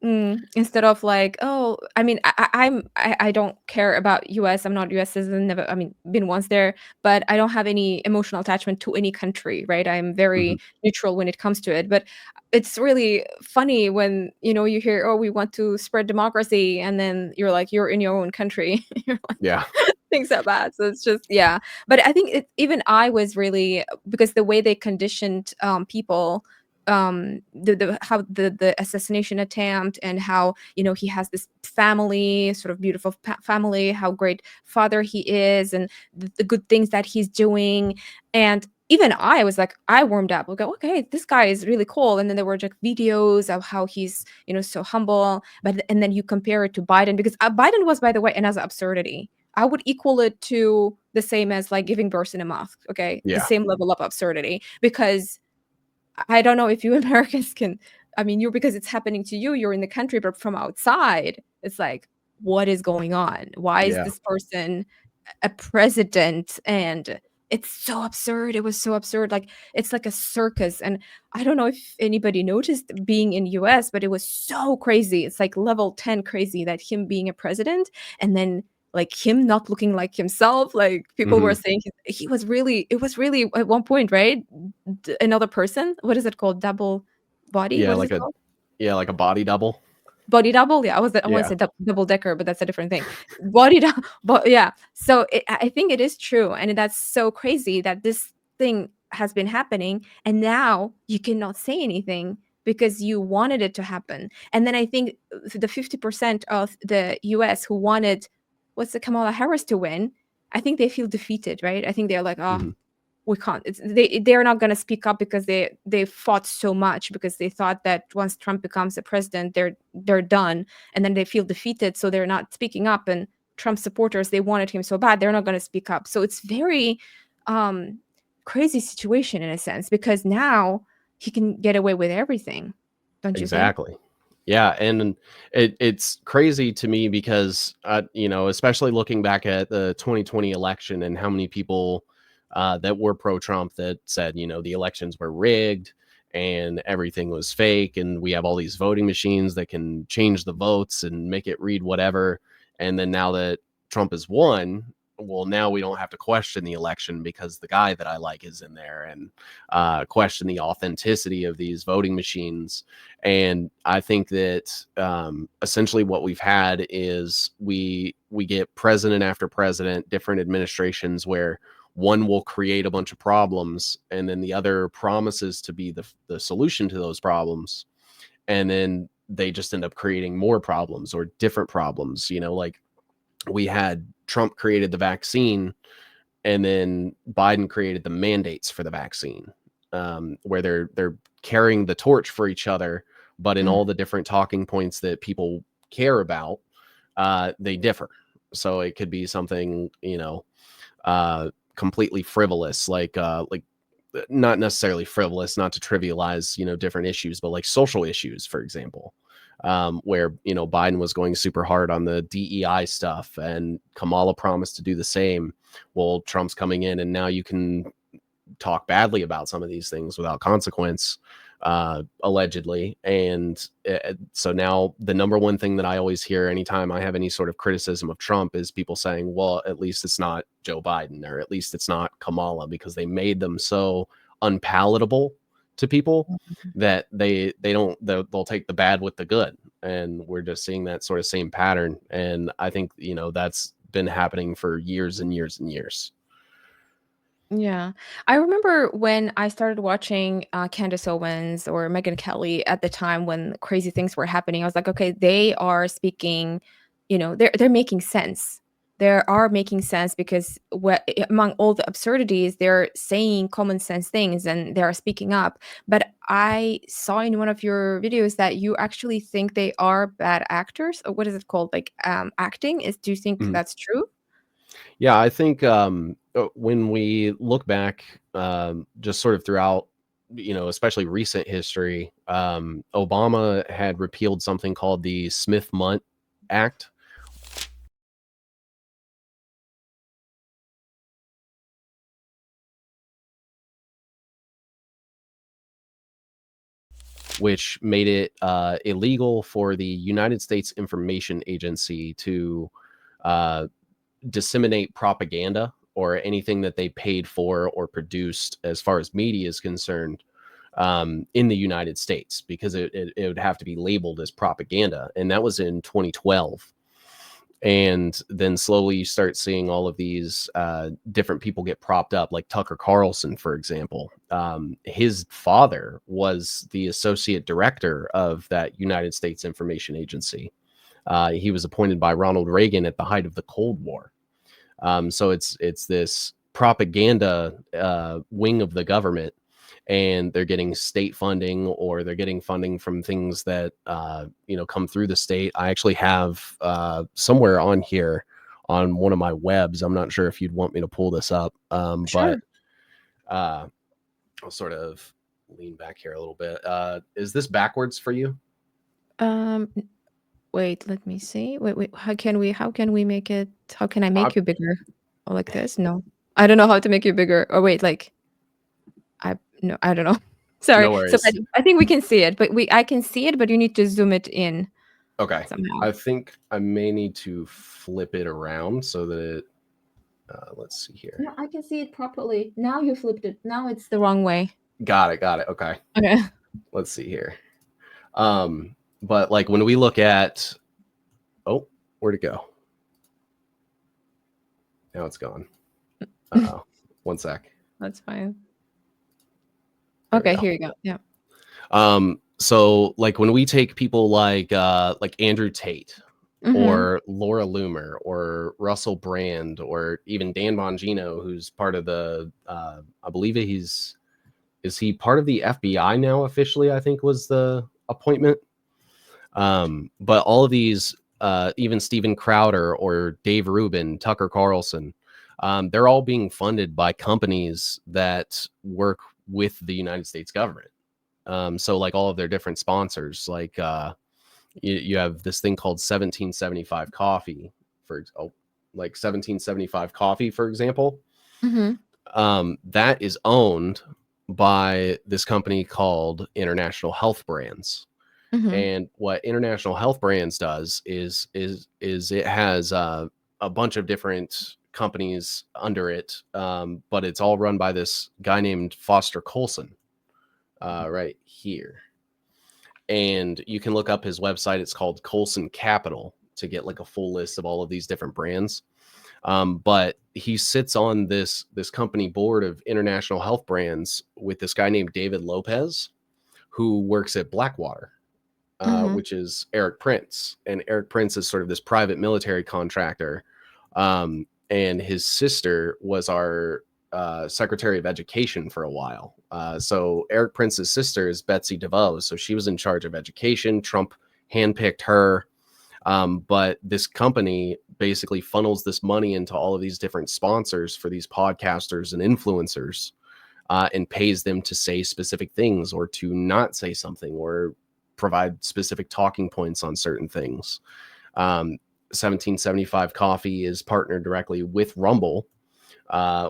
Instead of like, oh, I mean, I don't care about US. I'm not US citizen. Never, I mean, been once there, but I don't have any emotional attachment to any country, right? I'm Mhm. very neutral when it comes to it. But it's really funny when you hear, oh, we want to spread democracy, and then you're like, you're in your own country. You're like, Yeah. things so bad. So it's just yeah. But I think even I was really because the way they conditioned people the how the assassination attempt and how he has this family sort of beautiful family, how great father he is, and the good things that he's doing. And even I was like, I warmed up. We go, okay, this guy is really cool. And then there were like videos of how he's so humble. But and then you compare it to Biden, because Biden was, by the way, another absurdity. I would equal it to the same as like giving birth in a mosque. Okay, the Yeah. same level of absurdity, because I don't know if you Americans can. I mean, you're because it's happening to you, you're in the country, but from outside, it's like, what is going on? Why is Yeah. this person a president? And it's so absurd. It was so absurd. Like it's like a circus. And I don't know if anybody noticed being in US, but it was so crazy. It's like level 10 crazy that him being a president and then like him not looking like himself. Like people were Mhm. saying he was really it was really at one point, right? Another person. What is it called? Double body? Yeah, What is like it a called? yeah, like a body double. Body double? Yeah, I wanna Yeah. say double decker, but that's a different thing. Body dou but yeah. So, I think it is true, and that's so crazy that this thing has been happening, and now you cannot say anything because you wanted it to happen. And then I think the 50% of the US who wanted what's the Kamala Harris to win, I think they feel defeated, right? I think they're like, "Oh, Mhm. we can't." They're not going to speak up because they fought so much, because they thought that once Trump becomes a president, they're done, and then they feel defeated, so they're not speaking up. And Trump supporters, they wanted him so bad, they're not going to speak up. So it's very um crazy situation in a sense, because now he can get away with everything, don't you think? Exactly. Yeah, and it's crazy to me because, especially looking back at the 2020 election and how many people that were pro-Trump that said, the elections were rigged and everything was fake, and we have all these voting machines that can change the votes and make it read whatever. And then now that Trump has won, well, now we don't have to question the election because the guy that I like is in there, and question the authenticity of these voting machines. And I think that essentially what we've had is we get president after president, different administrations where one will create a bunch of problems and then the other promises to be the solution to those problems, and then they just end up creating more problems or different problems. Like we had Trump created the vaccine, and then Biden created the mandates for the vaccine, where they're carrying the torch for each other, but in Mm. all the different talking points that people care about, they differ. So it could be something, completely frivolous, like not necessarily frivolous, not to trivialize, different issues, but like social issues, for example, where, Biden was going super hard on the DEI stuff and Kamala promised to do the same. Well, Trump's coming in and now you can talk badly about some of these things without consequence, allegedly. And so now the number one thing that I always hear anytime I have any sort of criticism of Trump is people saying, well, at least it's not Joe Biden, or at least it's not Kamala, because they made them so unpalatable to people that they'll take the bad with the good. And we're just seeing that sort of same pattern. And I think, that's been happening for years and years and years. Yeah. I remember when I started watching, Candace Owens or Megyn Kelly at the time when crazy things were happening. I was like, "Okay, they are speaking, they're making sense. They are making sense because among all the absurdities, they're saying common sense things and they are speaking up." But I saw in one of your videos that you actually think they are bad actors, or what is it called? Like, acting? Do you think Mhm. that's true? Yeah, I think when we look back, just sort of throughout, especially recent history, Obama had repealed something called the Smith-Mundt Act. which made it illegal for the United States Information Agency to uh, disseminate propaganda or anything that they paid for or produced as far as media is concerned in the United States, because it would have to be labeled as propaganda. And that was in 2012. And then slowly you start seeing all of these different people get propped up, like Tucker Carlson, for example. His father was the associate director of that United States Information Agency. He was appointed by Ronald Reagan at the height of the Cold War. So it's this propaganda wing of the government, and they're getting state funding, or they're getting funding from things that come through the state. I actually have somewhere on here on one of my webs. I'm not sure if you'd want me to pull this up, but Sure. I'll sort of lean back here a little bit. Is this backwards for you? Um, wait, let me see. Wait. How can we make it? How can I I, make you bigger? Or like this? No, I don't know how to make you bigger. Or wait, like no, I don't know. Sorry. no So worries. I think we can see it, but I can see it, but you need to zoom it in Okay. somehow. I think I may need to flip it around so that it, let's see here. No, I can see it properly. Now you flipped it. Now it's the wrong way. Got it. Got it. Okay. Okay. Let's see here. But like when we look at, oh, where'd it go? Now it's gone. Uh-oh. One sec. That's fine. There we Okay, go. here you go. Yeah. So like when we take people like Andrew Tate Mhm. or Laura Loomer or Russell Brand or even Dan Bongino, who's part of the I believe is he part of the FBI now officially, I think was the appointment. But all of these, even Steven Crowder or Dave Rubin, Tucker Carlson, they're all being funded by companies that work with the United States government. So like all of their different sponsors, like you have this thing called 1775 coffee like 1775 coffee, for example. Mhm. That is owned by this company called International Health Brands. Mhm. And what International Health Brands does is it has a bunch of different companies under it, but it's all run by this guy named Foster Colson, right here. And you can look up his website. It's called Colson Capital to get like a full list of all of these different brands. But he sits on this company board of International Health Brands with this guy named David Lopez, who works at Blackwater, Mhm. which is Eric Prince. And Eric Prince is sort of this private military contractor. And his sister was our Secretary of Education for a while. So Eric Prince's sister is Betsy DeVos. So she was in charge of education. Trump handpicked her. But this company basically funnels this money into all of these different sponsors for these podcasters and influencers, and pays them to say specific things or to not say something or provide specific talking points on certain things. 1775 Coffee is partnered directly with Rumble,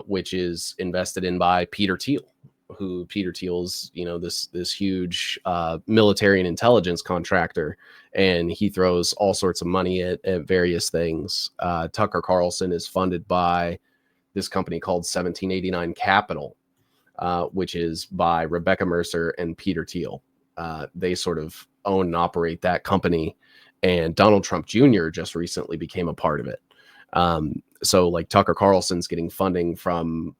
which is invested in by Peter Thiel, who Peter Thiel's, this huge military and intelligence contractor, and he throws all sorts of money at various things. Tucker Carlson is funded by this company called 1789 Capital, which is by Rebecca Mercer and Peter Thiel. They sort of own and operate that company, and Donald Trump Jr. just recently became a part of it. So like Tucker Carlson's getting funding from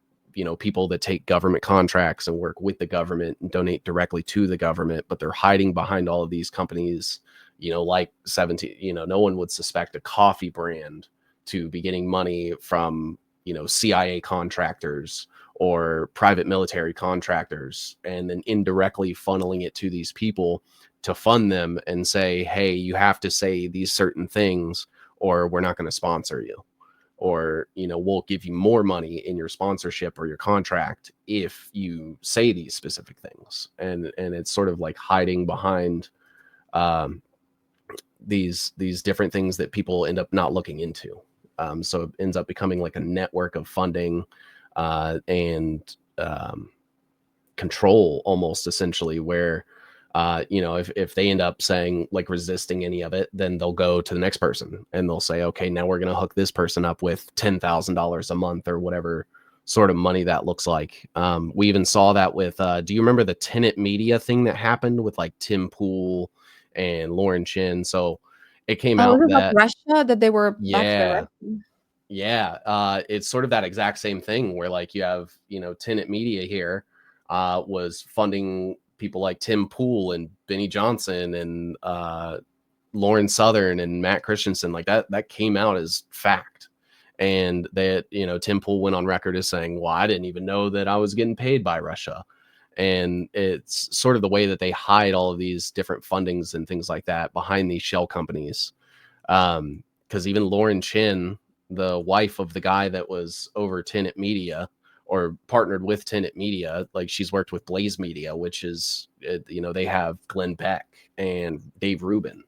people that take government contracts and work with the government and donate directly to the government, but they're hiding behind all of these companies, like 17, no one would suspect a coffee brand to be getting money from CIA contractors or private military contractors, and then indirectly funneling it to these people to fund them and say, hey, you have to say these certain things or we're not going to sponsor you, or we'll give you more money in your sponsorship or your contract if you say these specific things. And it's sort of like hiding behind um, these different things that people end up not looking into. So it ends up becoming like a network of funding and control, almost essentially, where If they end up saying like resisting any of it, then they'll go to the next person and they'll say, okay, now we're going to hook this person up with $10,000 a month or whatever sort of money that looks like. We even saw that with, do you remember the tenant media thing that happened with like Tim Pool and Lauren Chin? So it came Oh, out is it like that, Russia that they were backed by yeah, Russia? yeah, it's sort of that exact same thing where like you have, tenant media here was funding people like Tim Pool and Benny Johnson and Lauren Southern and Matt Christensen. Like that came out as fact. And that, Tim Pool went on record as saying, well, I didn't even know that I was getting paid by Russia. And it's sort of the way that they hide all of these different fundings and things like that behind these shell companies. Because even Lauren Chin, the wife of the guy that was over Tenet Media or partnered with Tenet Media, like she's worked with Blaze Media, which is, they have Glenn Beck and Dave Rubin,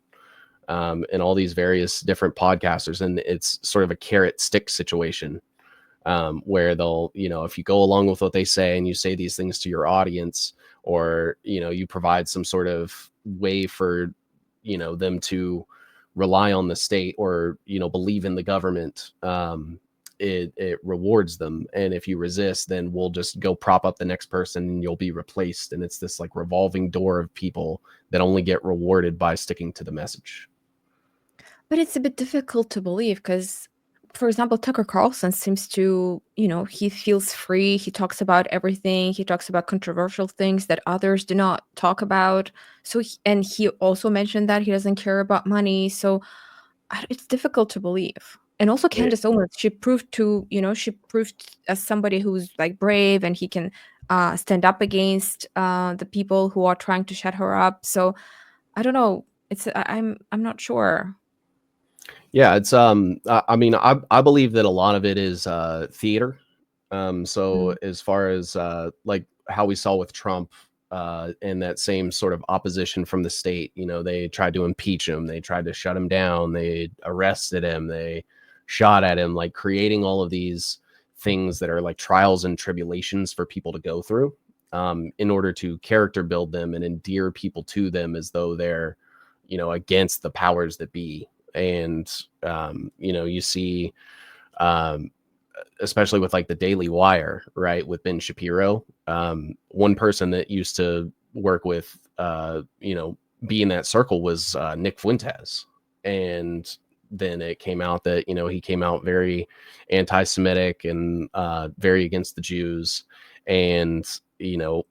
and all these various different podcasters. And it's sort of a carrot stick situation, where they'll, if you go along with what they say and you say these things to your audience, or, you provide some sort of way for, them to rely on the state or, believe in the government, it rewards them. And if you resist, then we'll just go prop up the next person and you'll be replaced. And it's this like revolving door of people that only get rewarded by sticking to the message. But it's a bit difficult to believe because, for example, Tucker Carlson seems to, he feels free. He talks about everything. He talks about controversial things that others do not talk about. So, and he also mentioned that he doesn't care about money. So, it's difficult to believe. And also It, Candace Owens, she proved as somebody who's like brave and he can stand up against the people who are trying to shut her up. So I don't know. I'm not sure. Yeah, it's I mean, I believe that a lot of it is theater. So Mm. as far as like how we saw with Trump, and that same sort of opposition from the state, they tried to impeach him, they tried to shut him down, they arrested him, they shot at him, like creating all of these things that are like trials and tribulations for people to go through, in order to character build them and endear people to them as though they're, against the powers that be. And you see, um, especially with like the Daily Wire, right, with Ben Shapiro, one person that used to work with, be in that circle was Nick Fuentes. And then it came out that, he came out very anti-Semitic and very against the Jews. And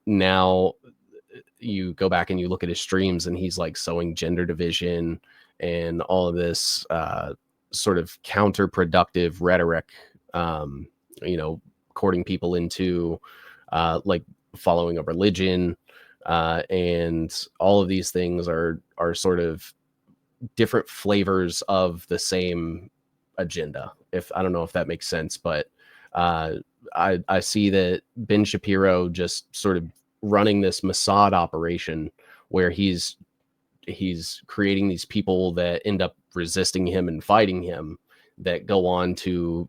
now you go back and you look at his streams and he's like sowing gender division and all of this sort of counterproductive rhetoric, um, courting people into like following a religion, and all of these things are sort of different flavors of the same agenda. If I don't know if that makes sense, but uh, I see that Ben Shapiro just sort of running this Mossad operation where he's creating these people that end up resisting him and fighting him, that go on to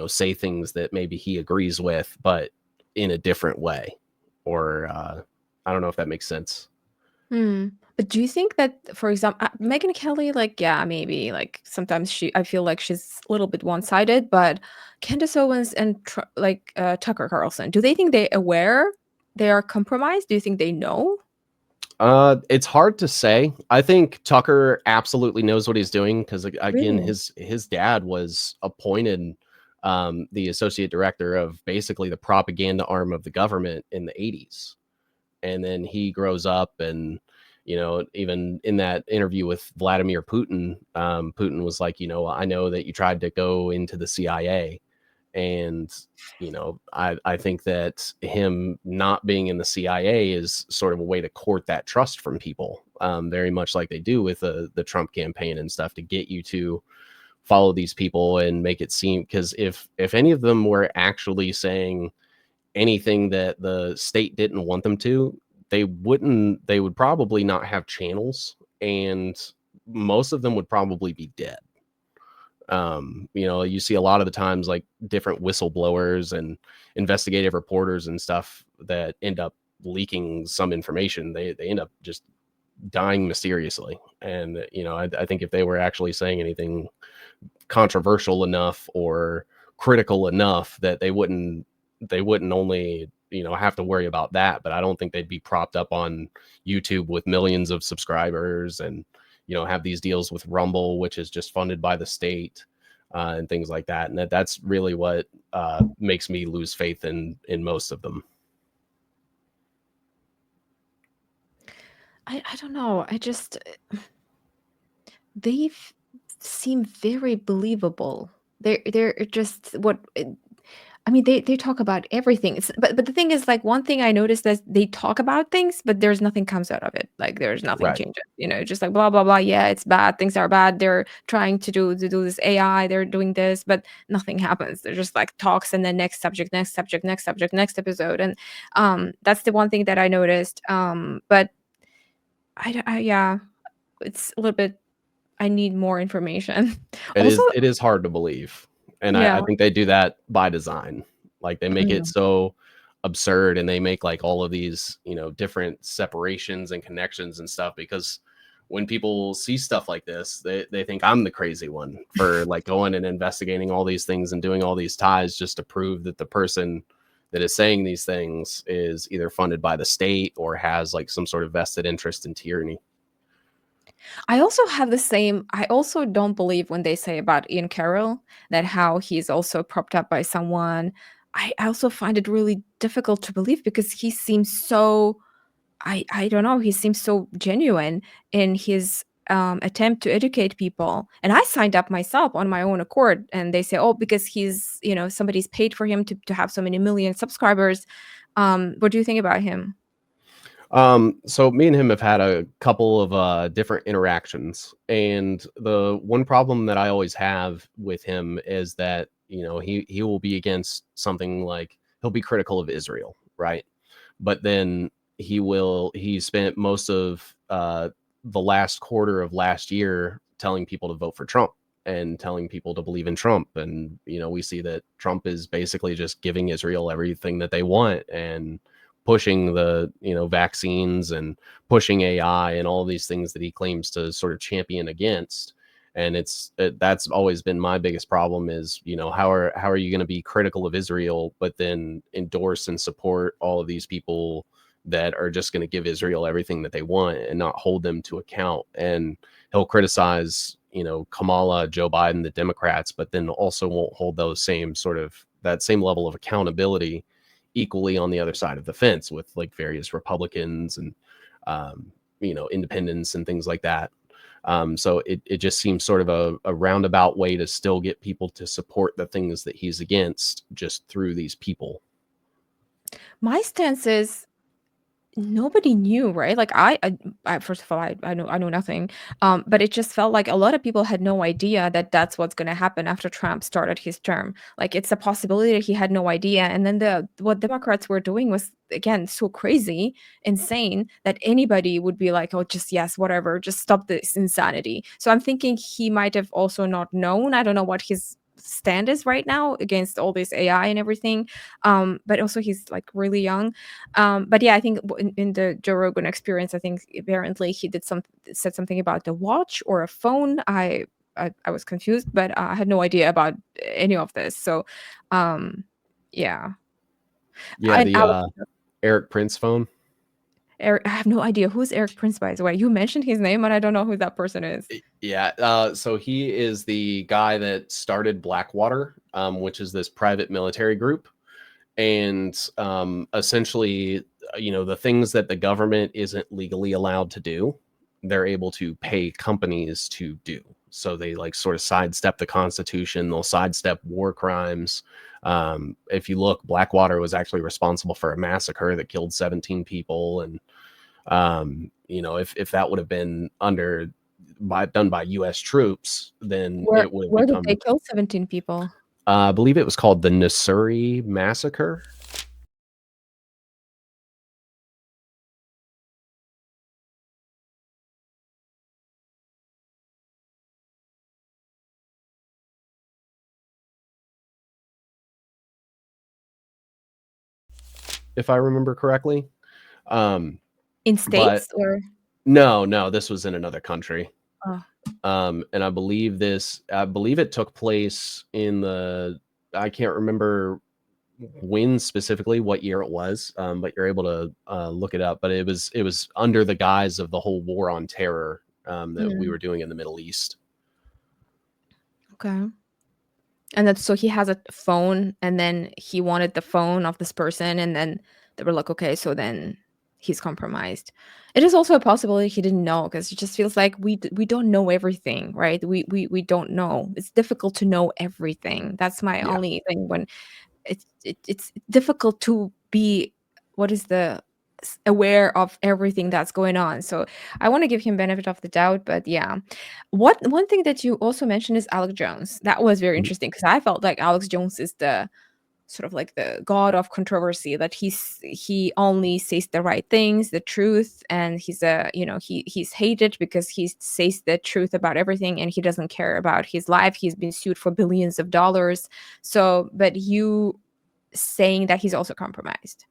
say things that maybe he agrees with but in a different way, or I don't know if that makes sense. Hmm. But do you think that, for example, Megyn Kelly, like, yeah, maybe, like, sometimes I feel like she's a little bit one-sided, but Candace Owens and Tucker Carlson, do they think they aware they are compromised? Do you think they know? It's hard to say. I think Tucker absolutely knows what he's doing because, again, Really? his dad was appointed the associate director of basically the propaganda arm of the government in the 80s. And then he grows up and, even in that interview with Vladimir Putin, Putin was like, I know that you tried to go into the CIA. And I think that him not being in the CIA is sort of a way to court that trust from people, very much like they do with the Trump campaign and stuff, to get you to follow these people and make it seem, because if any of them were actually saying anything that the state didn't want them to, they would probably not have channels, and most of them would probably be dead. You see a lot of the times like different whistleblowers and investigative reporters and stuff that end up leaking some information. They end up just dying mysteriously. And I think if they were actually saying anything controversial enough or critical enough, that they wouldn't only have to worry about that, but I don't think they'd be propped up on YouTube with millions of subscribers, and have these deals with Rumble, which is just funded by the state, and things like that. And that's really what makes me lose faith in most of them. I don't know. They seem very believable. They're just I mean, they talk about everything. But the thing is, like, one thing I noticed is they talk about things, but there's nothing comes out of it. Like, there's nothing Right. changes. Just like blah blah blah. Yeah, it's bad. Things are bad. They're trying to do this AI. They're doing this, but nothing happens. They're just like talks, and then next subject, next subject, next subject, next episode, and that's the one thing that I noticed. But yeah, it's a little bit. I need more information. It Also, is it is hard to believe, and I yeah. think they do that by design. Like, they make it Mm. so absurd, and they make, like, all of these, different separations and connections and stuff, because when people see stuff like this, they think I'm the crazy one for, like, going and investigating all these things and doing all these ties just to prove that the person that is saying these things is either funded by the state or has, like, some sort of vested interest in tyranny. I also don't believe when they say about Ian Carroll that how he's also propped up by someone. I also find it really difficult to believe because he seems so I don't know, he seems so genuine in his attempt to educate people. And I signed up myself on my own accord, and they say, "Oh, because somebody's paid for him to have so many million subscribers." What do you think about him? So me and him have had a couple of different interactions, and the one problem that I always have with him is that he will be against something, like he'll be critical of Israel, right? But then he spent most of the last quarter of last year telling people to vote for Trump and telling people to believe in Trump. And we see that Trump is basically just giving Israel everything that they want, and pushing the vaccines, and pushing AI, and all these things that he claims to sort of champion against. And that's always been my biggest problem is, how are you going to be critical of Israel but then endorse and support all of these people that are just going to give Israel everything that they want and not hold them to account. And he'll criticize, Kamala, Joe Biden, the Democrats, but then also won't hold that same level of accountability equally on the other side of the fence with, like, various Republicans and independents and things like that. So it just seems sort of a roundabout way to still get people to support the things that he's against just through these people. My stance is nobody knew, right? Like I first of all, I know nothing, but it just felt like a lot of people had no idea that that's what's going to happen after Trump started his term. Like it's a possibility that he had no idea, and then the what Democrats were doing was again so crazy, insane that anybody would be like, oh, just yes, whatever, just stop this insanity. So I'm thinking he might have also not known. I don't know what his stand is right now against all this AI and everything, but also he's like really young, but yeah, I think in the Joe Rogan experience, I think apparently he said something about the watch or a phone. I was confused, but I had no idea about any of this. So, um, yeah, Yeah, and the Eric Prince phone. I have no idea who's Eric Prince, by the way. You mentioned his name, and I don't know who that person is. Yeah, so he is the guy that started Blackwater, which is this private military group. And essentially, the things that the government isn't legally allowed to do, they're able to pay companies to do. So they, like, sort of sidestep the Constitution. They'll sidestep war crimes. If you look, Blackwater was actually responsible for a massacre that killed 17 people. And if that would have been done by U.S. troops, then Where it would have where did they become. kill 17 people? I believe it was called the Nasuri massacre. If I remember correctly. Um, In but states or? No, this was in another country. Oh. And I believe it took place in the, I can't remember when specifically, what year it was, but you're able to look it up. But it was under the guise of the whole war on terror that we Mm, were doing in the Middle East. okay. And then so he has a phone, and then he wanted the phone of this person, and then they were like, "Okay, so then he's compromised." It is also a possibility he didn't know, because it just feels like we don't know everything, right? We don't know. It's difficult to know everything. That's my Yeah. only thing when it's difficult to be, what is the aware of everything that's going on. So I want to give him benefit of the doubt, but yeah. What one thing that you also mentioned is Alex Jones. That was very Mhm. interesting, because I felt like Alex Jones is the sort of like the god of controversy, that he only says the right things, the truth, and he's a, he's hated because he says the truth about everything, and he doesn't care about his life. He's been sued for billions of dollars. So but you saying that he's also compromised.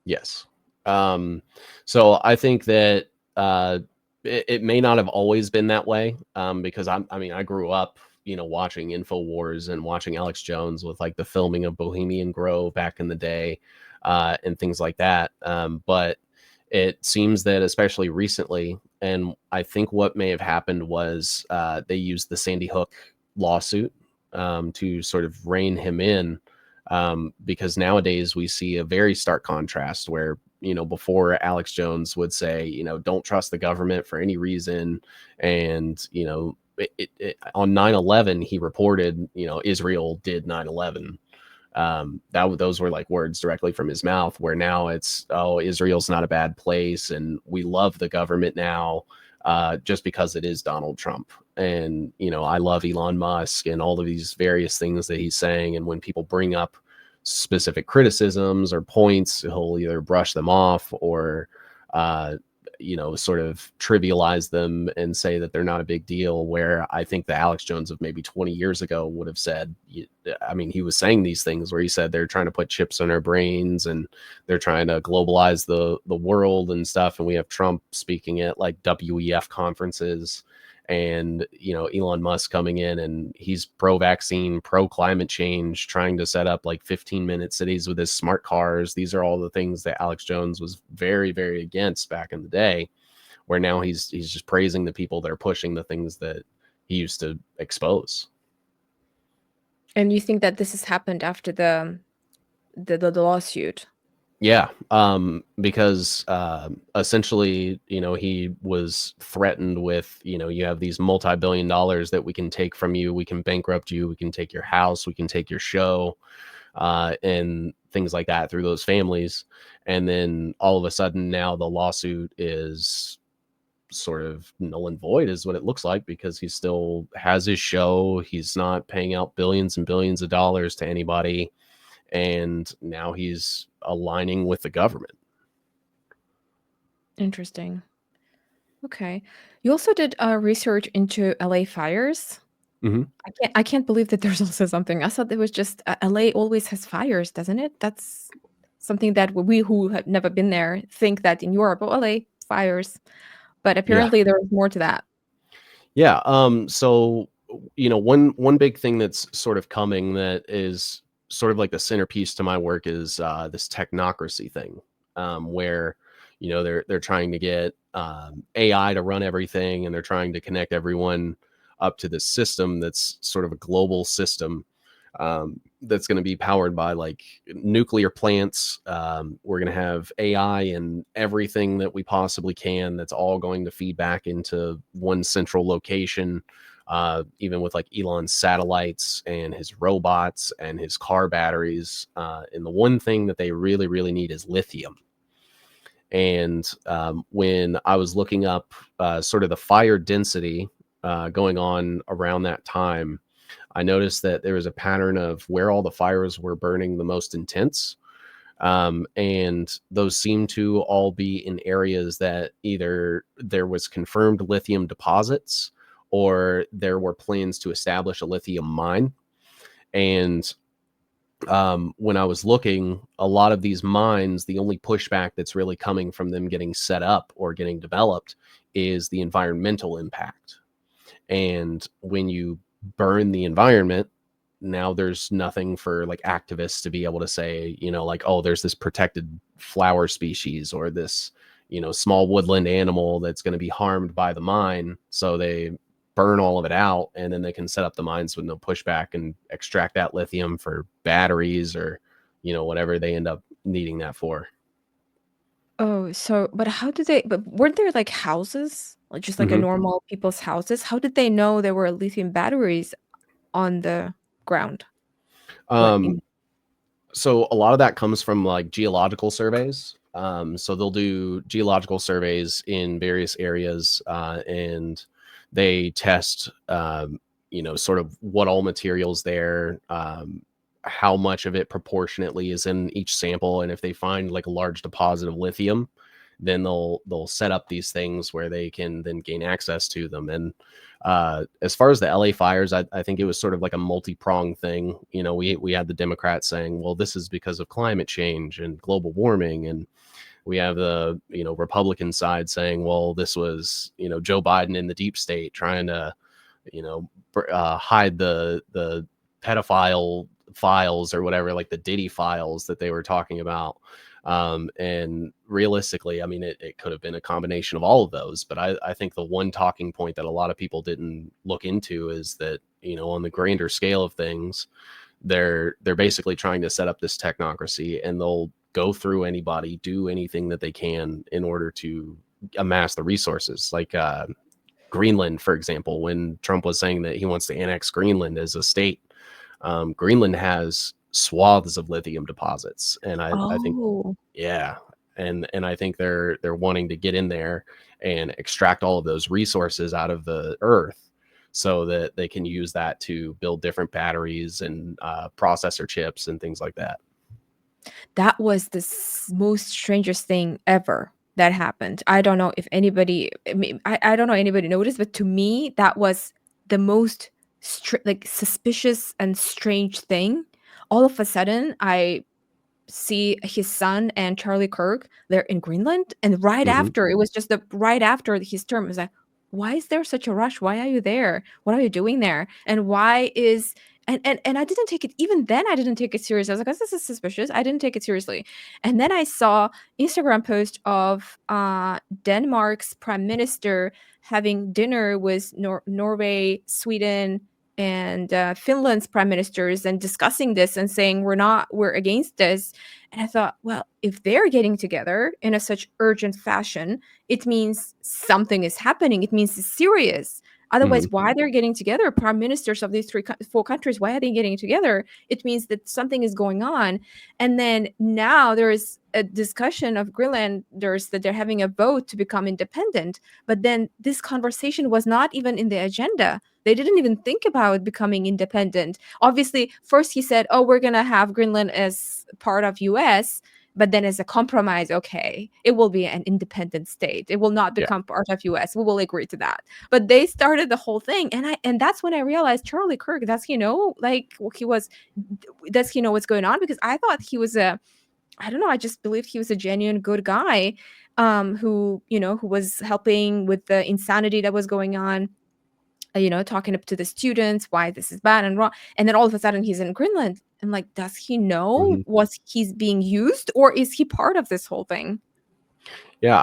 Yes. Um, so I think that it may not have always been that way, because I mean, I grew up, watching Infowars and watching Alex Jones with like the filming of Bohemian Grove back in the day, and things like that. But it seems that especially recently, and I think what may have happened was they used the Sandy Hook lawsuit to sort of rein him in, because nowadays we see a very stark contrast where, before Alex Jones would say, don't trust the government for any reason. And, on 9/11, he reported, Israel did 9/11. Those were like words directly from his mouth, where now it's, oh, Israel's not a bad place. And we love the government now, just because it is Donald Trump. And, I love Elon Musk and all of these various things that he's saying. And when people bring up specific criticisms or points, he'll either brush them off or, uh, sort of trivialize them and say that they're not a big deal. Where I think the Alex Jones of maybe 20 years ago would have said, I mean, he was saying these things where he said they're trying to put chips in our brains and they're trying to globalize the world and stuff. And we have Trump speaking at like WEF conferences, and Elon Musk coming in, and he's pro-vaccine, pro-climate change, trying to set up like 15-minute cities with his smart cars. These are all the things that Alex Jones was very, very against back in the day, where now he's just praising the people that are pushing the things that he used to expose. And you think that this has happened after the lawsuit? Yeah, because essentially, he was threatened with, you have these multi-billion dollars that we can take from you, we can bankrupt you, we can take your house, we can take your show, and things like that through those families. And then all of a sudden, now the lawsuit is sort of null and void, is what it looks like, because he still has his show. He's not paying out billions and billions of dollars to anybody, and now he's aligning with the government. Interesting. Okay. You also did research into LA fires. Hmm. I can't believe that there's also something. I thought it was just LA always has fires, doesn't it? That's something that we who have never been there think that in Europe, oh, LA fires, but Yeah. apparently there's more to that. Yeah. So, one big thing that's sort of coming, that is sort of like the centerpiece to my work, is this technocracy thing, where they're trying to get AI to run everything, and they're trying to connect everyone up to this system that's sort of a global system, that's going to be powered by like nuclear plants. We're going to have AI and everything that we possibly can. That's all going to feed back into one central location. Even with like Elon's satellites and his robots and his car batteries. And the one thing that they really, really need is lithium. And when I was looking up sort of the fire density going on around that time, I noticed that there was a pattern of where all the fires were burning the most intense. And those seem to all be in areas that either there was confirmed lithium deposits, or there were plans to establish a lithium mine. And when I was looking, a lot of these mines, the only pushback that's really coming from them getting set up or getting developed is the environmental impact. And when you burn the environment, now there's nothing for like activists to be able to say, like, oh, there's this protected flower species or this, small woodland animal that's going to be harmed by the mine. So they burn all of it out, and then they can set up the mines with no pushback and extract that lithium for batteries or, whatever they end up needing that for. Oh, so but how did they but weren't there, like, houses? Like, just like a hmm normal people's houses? How did they know there were lithium batteries on the ground? Like, Um, in so a lot of that comes from like geological surveys. So they'll do geological surveys in various areas, and they test, sort of what all materials there, how much of it proportionately is in each sample, and if they find like a large deposit of lithium, then they'll set up these things where they can then gain access to them. And as far as the LA fires, I think it was sort of like a multi-pronged thing. We had the Democrats saying, well, this is because of climate change and global warming, and we have the Republican side saying, well, this was Joe Biden in the deep state trying to hide the pedophile files or whatever, like the Diddy files that they were talking about. And realistically, I mean, it could have been a combination of all of those. But I think the one talking point that a lot of people didn't look into is that, on the grander scale of things, they're basically trying to set up this technocracy, and they'll go through anybody, do anything that they can in order to amass the resources. Like Greenland, for example, when Trump was saying that he wants to annex Greenland as a state, Greenland has swaths of lithium deposits, and I think, Oh. yeah, and I think they're wanting to get in there and extract all of those resources out of the earth so that they can use that to build different batteries and processor chips and things like that. That was the most strangest thing ever that happened. I don't know if anybody, I mean, I don't know anybody noticed, but to me, that was the most like suspicious and strange thing. All of a sudden, I see his son and Charlie Kirk, they're in Greenland, and right hmm after, it was just the right after his term, it was like, "Why is there such a rush? Why are you there? What are you doing there? And why is" and I didn't take it even then, I didn't take it serious. I was like, "Oh, this is suspicious." I didn't take it seriously. And then I saw Instagram post of, Denmark's prime minister having dinner with Norway, Sweden, and, Finland's prime ministers and discussing this and saying, we're against this." And I thought, well, if they're getting together in a such urgent fashion, it means something is happening. It means it's serious. hmm Otherwise, why they're getting together? Prime ministers of these four countries, why are they getting together? It means that something is going on. And then now there is a discussion of Greenlanders that they're having a vote to become independent. But then this conversation was not even in the agenda. They didn't even think about becoming independent. Obviously, first he said, "Oh, we're gonna have Greenland as part of US," but then as a compromise, okay, it will be an independent state. It will not Yeah. become part of US. We will agree to that. But they started the whole thing, and that's when I realized Charlie Kirk. Like he was. Does he know what's going on? Because I thought he was a. I don't know. I just believed he was a genuine good guy, who was helping with the insanity that was going on, talking up to the students why this is bad and wrong. And then all of a sudden he's in Greenland. I'm like, does he know? hmm Was he's being used, or is he part of this whole thing? Yeah,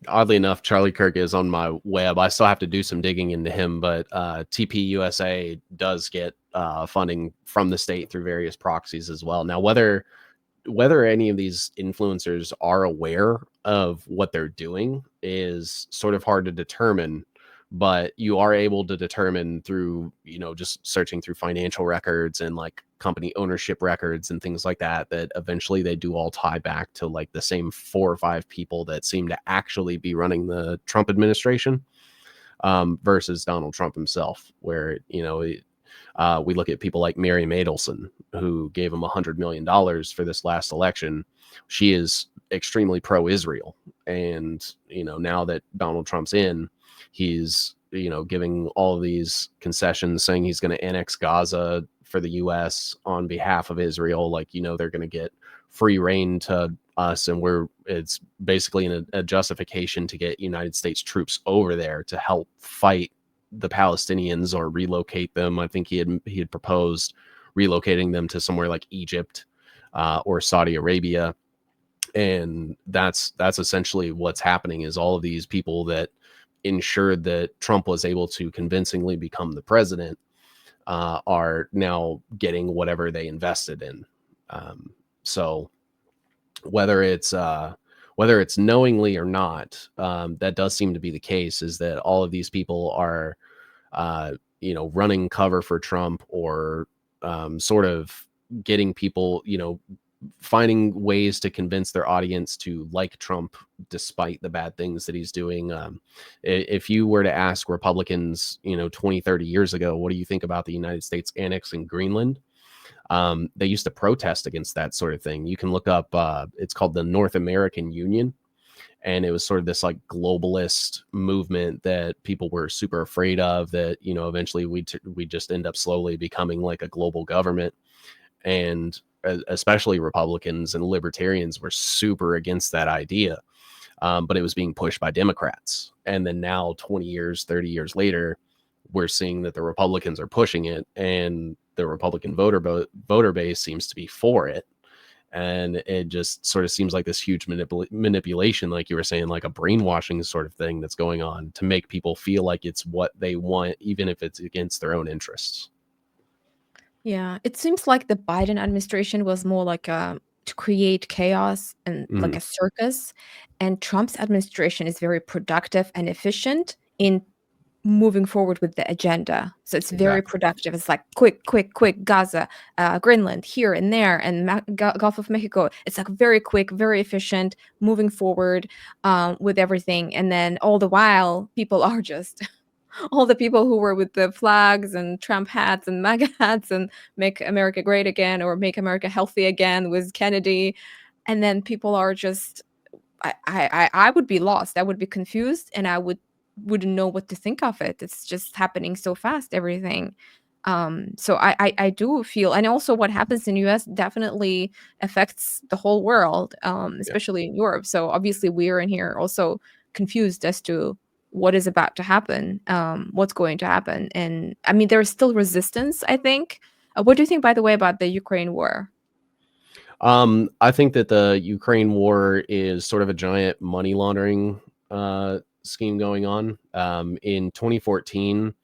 oddly enough, Charlie Kirk is on my web. I still have to do some digging into him, but TPUSA does get funding from the state through various proxies as well. Now, whether any of these influencers are aware of what they're doing is sort of hard to determine, but you are able to determine through, just searching through financial records and like company ownership records and things like that, that eventually they do all tie back to like the same 4 or 5 people that seem to actually be running the Trump administration, versus Donald Trump himself, where, we look at people like Mary Madelson, who gave him $100 million for this last election. She is extremely pro-Israel, and now that Donald Trump's in, he's giving all of these concessions, saying he's going to annex Gaza for the U.S. on behalf of Israel. Like they're going to get free reign to us, and it's basically a justification to get United States troops over there to help fight the Palestinians or relocate them. I think he had proposed relocating them to somewhere like Egypt or Saudi Arabia, and that's essentially what's happening. Is all of these people that ensured that Trump was able to convincingly become the president are now getting whatever they invested in. So whether it's knowingly or not, that does seem to be the case. Is that all of these people are running cover for Trump, or sort of getting people, finding ways to convince their audience to like Trump despite the bad things that he's doing. If you were to ask Republicans, 20, 30 years ago, what do you think about the United States annexing Greenland? They used to protest against that sort of thing. You can look up, it's called the North American Union. And it was sort of this like globalist movement that people were super afraid of, that, eventually we just end up slowly becoming like a global government. And especially Republicans and libertarians were super against that idea. But it was being pushed by Democrats. And then now 20 years, 30 years later, we're seeing that the Republicans are pushing it, and the Republican voter base seems to be for it. And it just sort of seems like this huge manipulation, like you were saying, like a brainwashing sort of thing that's going on to make people feel like it's what they want, even if it's against their own interests. Yeah, it seems like the Biden administration was more like to create chaos and like Mhm. a circus, and Trump's administration is very productive and efficient in moving forward with the agenda. So it's very Exactly. productive. It's like quick, quick, quick. Gaza, Greenland, here and there, and Gulf of Mexico. It's like very quick, very efficient, moving forward with everything. And then all the while, people are just all the people who were with the flags and Trump hats and MAGA hats and Make America Great Again or Make America Healthy Again with Kennedy. And then people are just, I would be lost. I would be confused, and wouldn't know what to think of it. It's just happening so fast, everything. So I do feel, and also what happens in US definitely affects the whole world, Yeah. especially in Europe. So obviously we're in here also confused as to what is about to happen, what's going to happen. And I mean, there's still resistance, I think. What do you think, by the way, about the Ukraine war? I think that the Ukraine war is sort of a giant money laundering scheme going on. In 2014,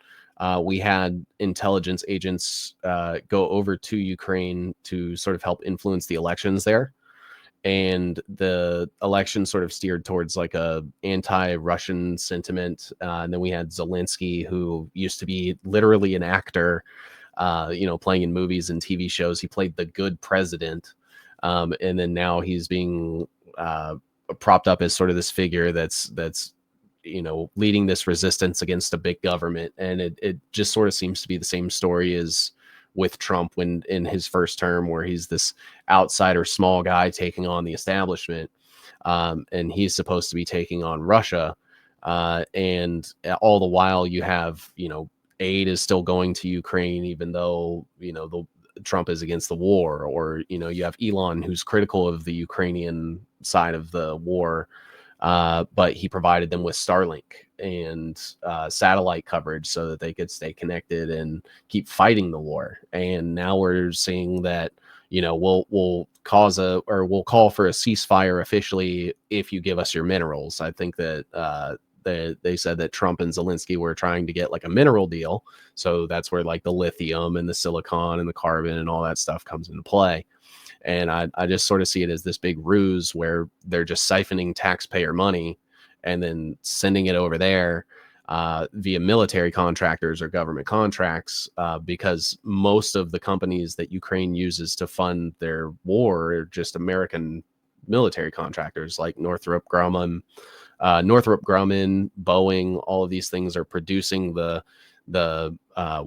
we had intelligence agents go over to Ukraine to sort of help influence the elections there. And the election sort of steered towards like a anti-Russian sentiment. And then we had Zelensky, who used to be literally an actor, playing in movies and TV shows. He played the good president. And then now he's being propped up as sort of this figure that's leading this resistance against a big government. And it just sort of seems to be the same story as with Trump when in his first term, where he's this outsider small guy taking on the establishment, and he's supposed to be taking on Russia. And all the while you have, aid is still going to Ukraine, even though, the Trump is against the war. Or, you have Elon, who's critical of the Ukrainian side of the war, but he provided them with Starlink and satellite coverage so that they could stay connected and keep fighting the war. And now we're seeing that, we'll we'll call for a ceasefire officially if you give us your minerals. I think that they said that Trump and Zelensky were trying to get like a mineral deal. So that's where like the lithium and the silicon and the carbon and all that stuff comes into play. And I just sort of see it as this big ruse where they're just siphoning taxpayer money and then sending it over there via military contractors or government contracts, because most of the companies that Ukraine uses to fund their war are just American military contractors like Northrop Grumman, Boeing. All of these things are producing the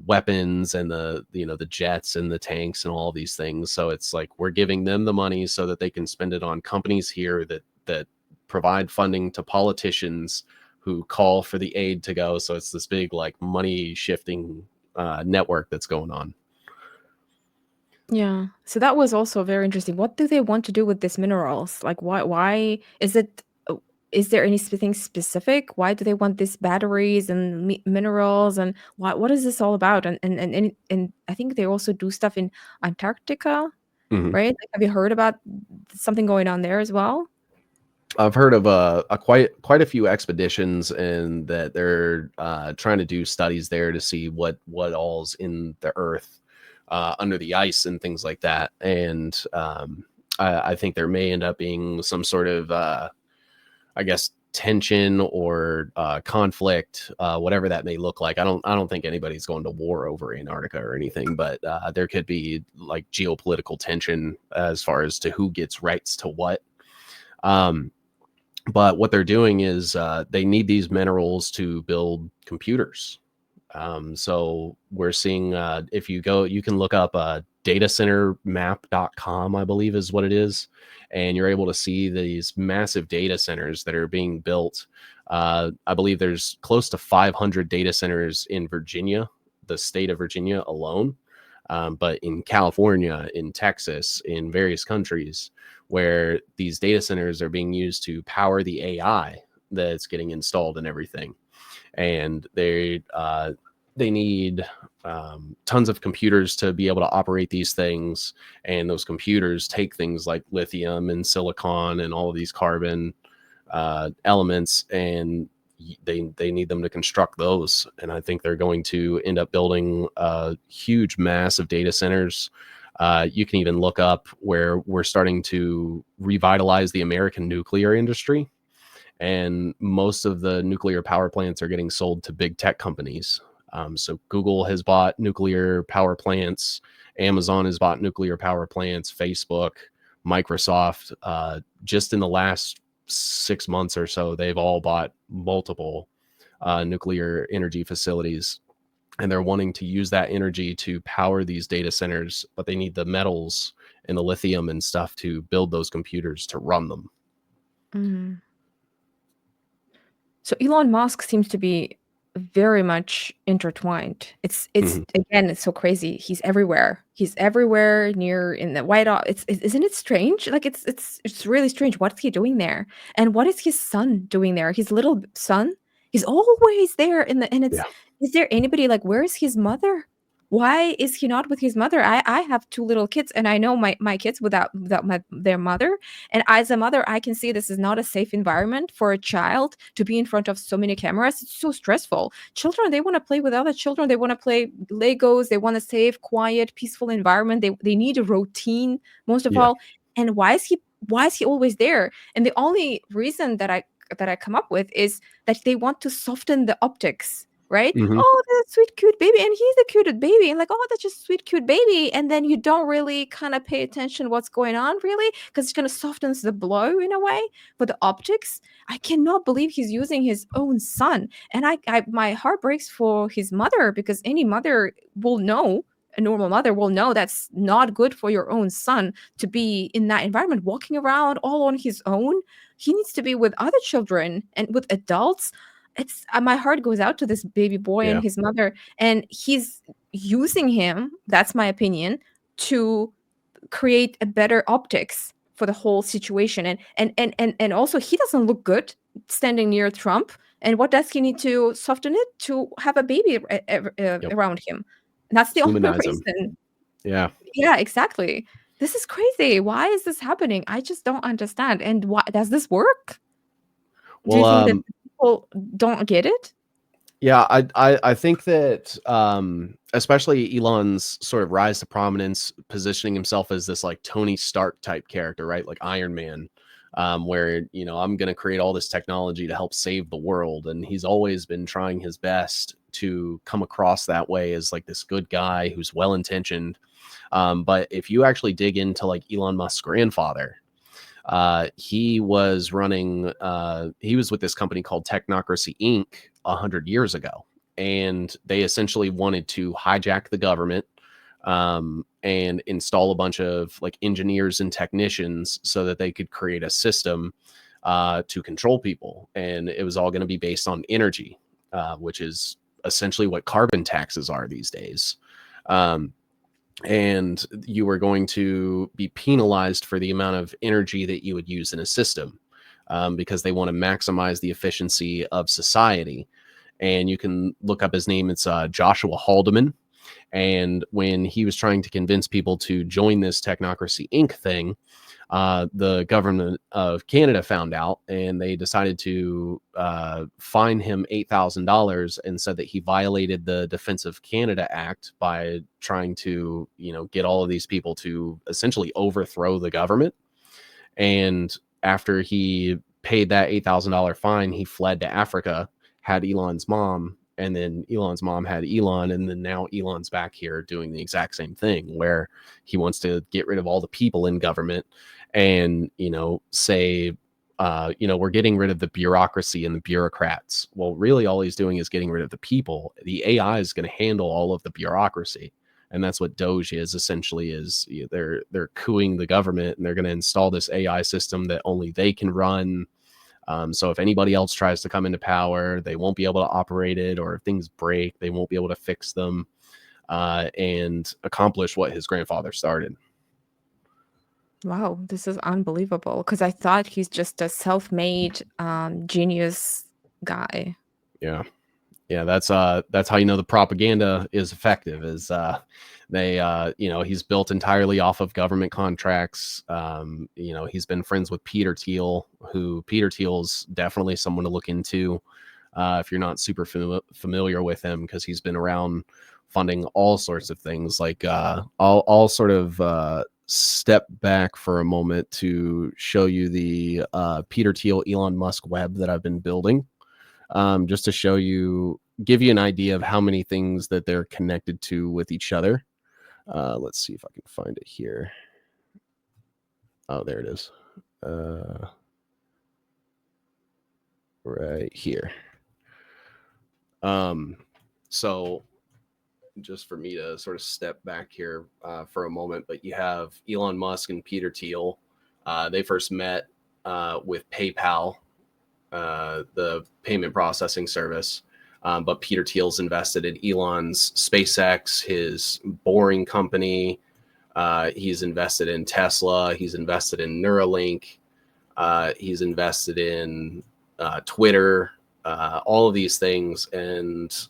weapons and the jets and the tanks and all these things. So it's like we're giving them the money so that they can spend it on companies here that provide funding to politicians who call for the aid to go. So it's this big like money shifting network that's going on. Yeah. So that was also very interesting. What do they want to do with these minerals? Like, why is it? Is there anything specific? Why do they want these batteries and minerals? And what is this all about? And I think they also do stuff in Antarctica, Mhm. right? Like, have you heard about something going on there as well? I've heard of a quite a few expeditions, and that they're trying to do studies there to see what all's in the earth under the ice and things like that. And I think there may end up being some sort of I guess tension or conflict, whatever that may look like. I don't think anybody's going to war over Antarctica or anything, but there could be like geopolitical tension as far as to who gets rights to what. Um, but what they're doing is they need these minerals to build computers. So we're seeing, if you go, you can look up datacentermap.com, I believe is what it is. And you're able to see these massive data centers that are being built. I believe there's close to 500 data centers in Virginia, the state of Virginia alone. But in California, in Texas, in various countries, where these data centers are being used to power the AI that's getting installed and everything. And they need tons of computers to be able to operate these things. And those computers take things like lithium and silicon and all of these carbon elements, and they need them to construct those. And I think they're going to end up building huge, massive data centers. You can even look up where we're starting to revitalize the American nuclear industry, and most of the nuclear power plants are getting sold to big tech companies. So Google has bought nuclear power plants, Amazon has bought nuclear power plants, Facebook, Microsoft. Just in the last 6 months or so, they've all bought multiple nuclear energy facilities, and they're wanting to use that energy to power these data centers, but they need the metals and the lithium and stuff to build those computers to run them. Mm. So Elon Musk seems to be very much intertwined. It's Mhm. again, it's so crazy. He's everywhere. He's everywhere near in the White House. Isn't it strange? Like it's really strange. What's he doing there? And what is his son doing there? His little son? He's always there in the and it's Yeah. is there anybody like where is his mother? Why is he not with his mother? I have two little kids and I know my kids without their mother, and as a mother, I can see this is not a safe environment for a child to be in front of so many cameras. It's so stressful. Children, they want to play with other children. They want to play Legos. They want a safe, quiet, peaceful environment. They need a routine most of Yeah. all. And why is he always there? And the only reason that I come up with is that they want to soften the optics, right? Mhm. Oh, that sweet cute baby, and he's a cute baby, and like, oh, that's just sweet cute baby, and then you don't really kind of pay attention what's going on, really, because it's gonna softens the blow in a way for the optics. I cannot believe he's using his own son, and I my heart breaks for his mother because any mother will know. A normal mother will know that's not good for your own son to be in that environment, walking around all on his own. He needs to be with other children and with adults. It's my heart goes out to this baby boy and Yeah. his mother, and he's using him, that's my opinion, to create a better optics for the whole situation. And also he doesn't look good standing near Trump. And what does he need to soften it to have a baby Yep. around him? And that's the only Humanize them. reason. Yeah. Yeah, exactly. This is crazy. Why is this happening? I just don't understand. And why does this work? Do Well, you think that people don't get it? yeah, I think that especially Elon's sort of rise to prominence, positioning himself as this like Tony Stark type character, right? Like Iron Man, where I'm going to create all this technology to help save the world, and he's always been trying his best to come across that way as like this good guy who's well intentioned. But if you actually dig into like Elon Musk's grandfather, he was running he was with this company called Technocracy Inc. 100 years ago, and they essentially wanted to hijack the government and install a bunch of like engineers and technicians so that they could create a system to control people, and it was all going to be based on energy, which is essentially what carbon taxes are these days. um, and you were going to be penalized for the amount of energy that you would use in a system, because they want to maximize the efficiency of society. And you can look up his name. It's Joshua Haldeman. And when he was trying to convince people to join this Technocracy Inc. thing, the government of Canada found out, and they decided to fine him $8,000 and said that he violated the Defense of Canada Act by trying to, get all of these people to essentially overthrow the government. And after he paid that $8,000 fine, he fled to Africa, had Elon's mom, and then Elon's mom had Elon, and then now Elon's back here doing the exact same thing, where he wants to get rid of all the people in government and, say, we're getting rid of the bureaucracy and the bureaucrats. Well, really, all he's doing is getting rid of the people. The AI is going to handle all of the bureaucracy, and that's what Doge is essentially. Is they're cooing the government, and they're going to install this AI system that only they can run. So if anybody else tries to come into power, they won't be able to operate it, or if things break, they won't be able to fix them, and accomplish what his grandfather started. Wow, this is unbelievable because I thought he's just a self-made genius guy. Yeah. Yeah, that's how you know the propaganda is effective. Is they he's built entirely off of government contracts. He's been friends with Peter Thiel, who Peter Thiel's definitely someone to look into if you're not super familiar with him, because he's been around funding all sorts of things. Like I'll sort of step back for a moment to show you the Peter Thiel Elon Musk web that I've been building, just to give you an idea of how many things that they're connected to with each other. Let's see if I can find it here. Oh, there it is. Right here. So just for me to sort of step back here for a moment, but you have Elon Musk and Peter Thiel. They first met with PayPal, the payment processing service. But Peter Thiel's invested in Elon's SpaceX, his Boring company. He's invested in Tesla. He's invested in Neuralink. He's invested in Twitter. All of these things, and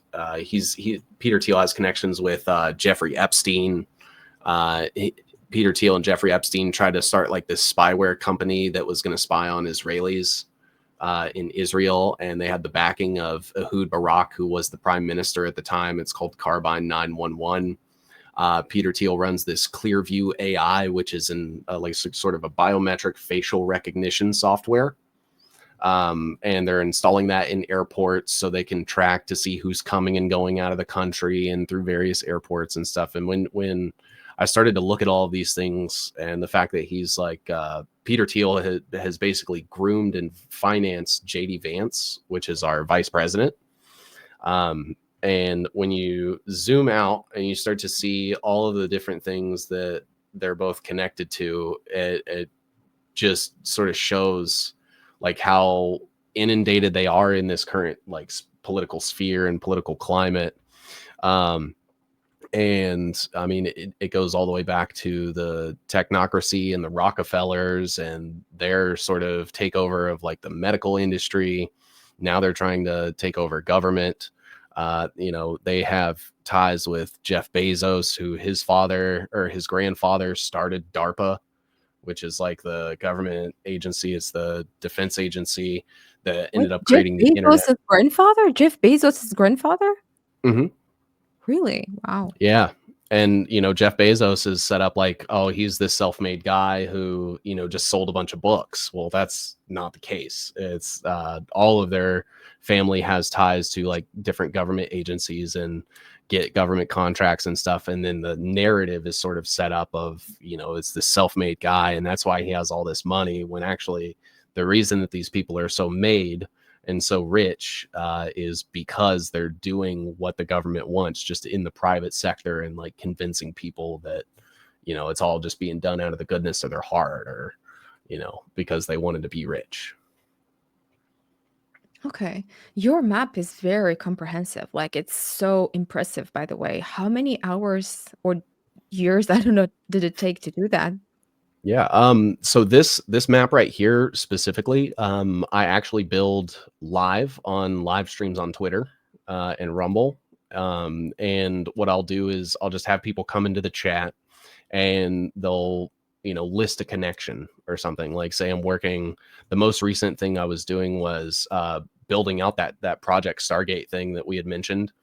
Peter Thiel has connections with Jeffrey Epstein. Peter Thiel and Jeffrey Epstein tried to start like this spyware company that was going to spy on Israelis in Israel, and they had the backing of Ehud Barak, who was the prime minister at the time. It's called Carbine 911. Peter Thiel runs this Clearview AI, which is like sort of a biometric facial recognition software. And they're installing that in airports so they can track to see who's coming and going out of the country and through various airports and stuff. And when I started to look at all of these things, and the fact that he's like Peter Thiel has basically groomed and financed JD Vance, which is our vice president. And when you zoom out and you start to see all of the different things that they're both connected to, it just sort of shows like how inundated they are in this current like political sphere and political climate. And I mean, it goes all the way back to the technocracy and the Rockefellers and their sort of takeover of like the medical industry. Now they're trying to take over government. They have ties with Jeff Bezos, who his father or his grandfather started DARPA, which is like the government agency. It's the defense agency that Wait, ended up Jeff creating the internet. Bezos' grandfather? Jeff Bezos' grandfather? Mm-hmm. Really? Wow. Yeah. And, Jeff Bezos is set up like, oh, he's this self-made guy who, just sold a bunch of books. Well, that's not the case. It's all of their family has ties to like different government agencies and get government contracts and stuff. And then the narrative is sort of set up of, it's this self-made guy. And that's why he has all this money, when actually the reason that these people are so made and so rich is because they're doing what the government wants just in the private sector, and like convincing people that it's all just being done out of the goodness of their heart, or because they wanted to be rich. Okay. Your map is very comprehensive. Like it's so impressive, by the way. How many hours or years, I don't know, did it take to do that? Yeah. So this map right here specifically, I actually build live on live streams on Twitter and Rumble. And what I'll do is I'll just have people come into the chat and they'll, list a connection or something. Like say I'm working. The most recent thing I was doing was building out that Project Stargate thing that we had mentioned.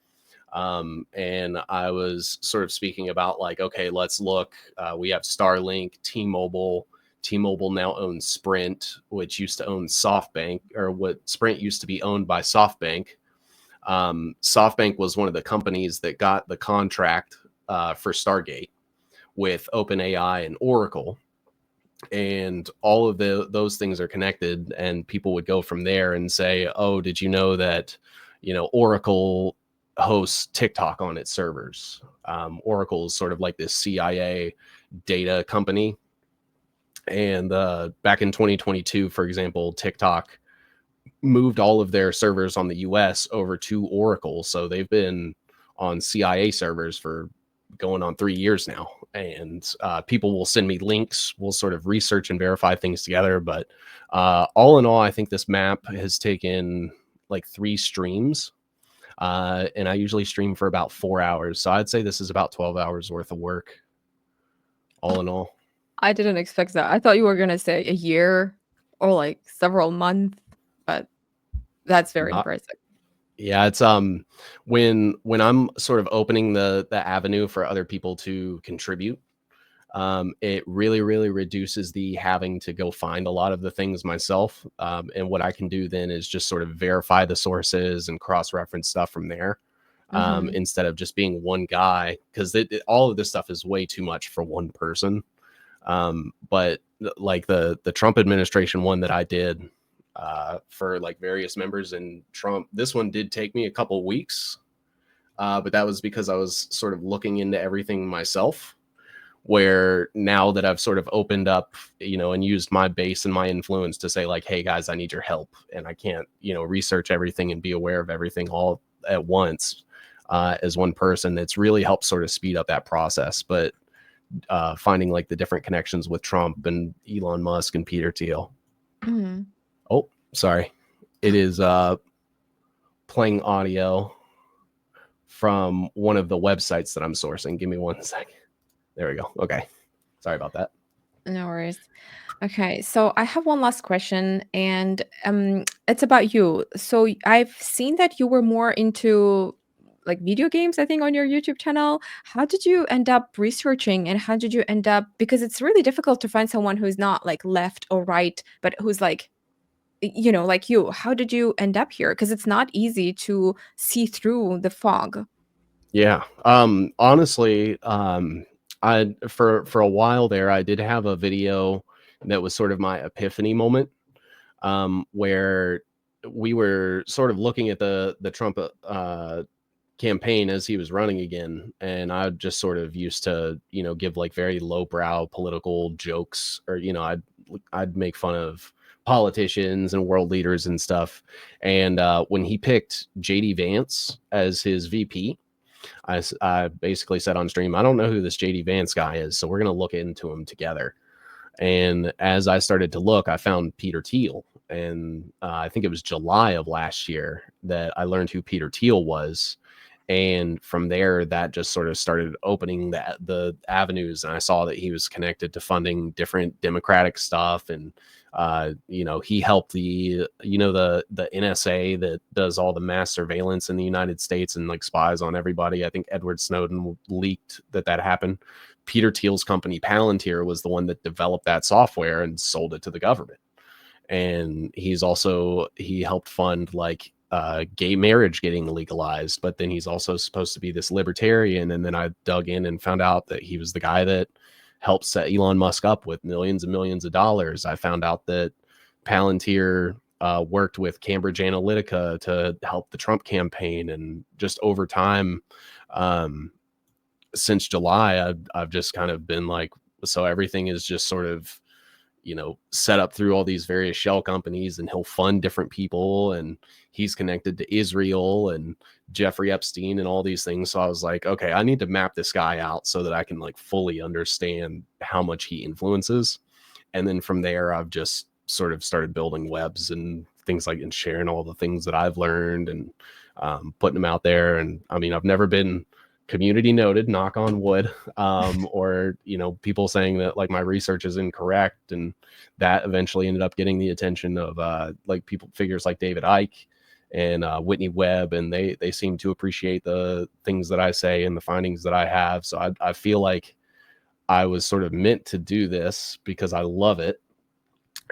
And I was sort of speaking about like, okay, let's look. We have Starlink, T-Mobile. T-Mobile now owns Sprint, which used to own SoftBank, or what Sprint used to be owned by SoftBank. SoftBank was one of the companies that got the contract for Stargate with OpenAI and Oracle, and all of those things are connected, and people would go from there and say, oh, did you know that Oracle hosts TikTok on its servers? Oracle is sort of like this CIA data company, and back in 2022, for example, TikTok moved all of their servers on the US over to Oracle, so they've been on CIA servers for going on 3 years now. And people will send me links. We'll sort of research and verify things together. But all in all, I think this map has taken like 3 streams. And I usually stream for about 4 hours. So I'd say this is about 12 hours worth of work, all in all. I didn't expect that. I thought you were gonna say a year or, like, several months, but that's very Not, impressive. yeah, it's when I'm sort of opening the avenue for other people to contribute, it really, really reduces the having to go find a lot of the things myself. And what I can do then is just sort of verify the sources and cross reference stuff from there, Mhm. instead of just being one guy, because all of this stuff is way too much for one person. But like the Trump administration one that I did for like various members in Trump, this one did take me a couple weeks, but that was because I was sort of looking into everything myself, where now that I've sort of opened up, and used my base and my influence to say like, hey guys, I need your help. And I can't, research everything and be aware of everything all at once as one person. It's really helped sort of speed up that process. But finding like the different connections with Trump and Elon Musk and Peter Thiel. Mhm. Oh, sorry. It is playing audio from one of the websites that I'm sourcing. Give me 1 second. There we go. Okay. Sorry about that. No worries. Okay, so I have one last question, and it's about you. So I've seen that you were more into like video games, I think, on your YouTube channel. How did you end up researching, and how did you end up? Because it's really difficult to find someone who's not like left or right, but who's like like you. How did you end up here? Because it's not easy to see through the fog. Yeah. Honestly, I for a while there, I did have a video that was sort of my epiphany moment, where we were sort of looking at the Trump campaign as he was running again, and I just sort of used to, give like very lowbrow political jokes, or I'd make fun of politicians and world leaders and stuff. And when he picked JD Vance as his VP, I basically said on stream, I don't know who this JD Vance guy is, so we're going to look into him together. And as I started to look, I found Peter Thiel. And I think it was July of last year that I learned who Peter Thiel was. And from there, that just sort of started opening the avenues. And I saw that he was connected to funding different Democratic stuff. And, he helped the NSA that does all the mass surveillance in the United States and like spies on everybody. I think Edward Snowden leaked that happened. Peter Thiel's company Palantir was the one that developed that software and sold it to the government. And he helped fund like gay marriage getting legalized, but then he's also supposed to be this libertarian. And then I dug in and found out that he was the guy that helped set Elon Musk up with millions and millions of dollars. I found out that Palantir worked with Cambridge Analytica to help the Trump campaign, and just over time, um, since July, I've just kind of been like, so everything is just sort of set up through all these various shell companies, and he'll fund different people, and he's connected to Israel and Jeffrey Epstein and all these things. So I was like, okay, I need to map this guy out so that I can like fully understand how much he influences. And then from there, I've just sort of started building webs and things like, and sharing all the things that I've learned, and putting them out there. And I mean, I've never been community noted, knock on wood, or people saying that like my research is incorrect, and that eventually ended up getting the attention of like figures like David Icke and Whitney Webb, and they seem to appreciate the things that I say and the findings that I have. So I feel like I was sort of meant to do this because I love it,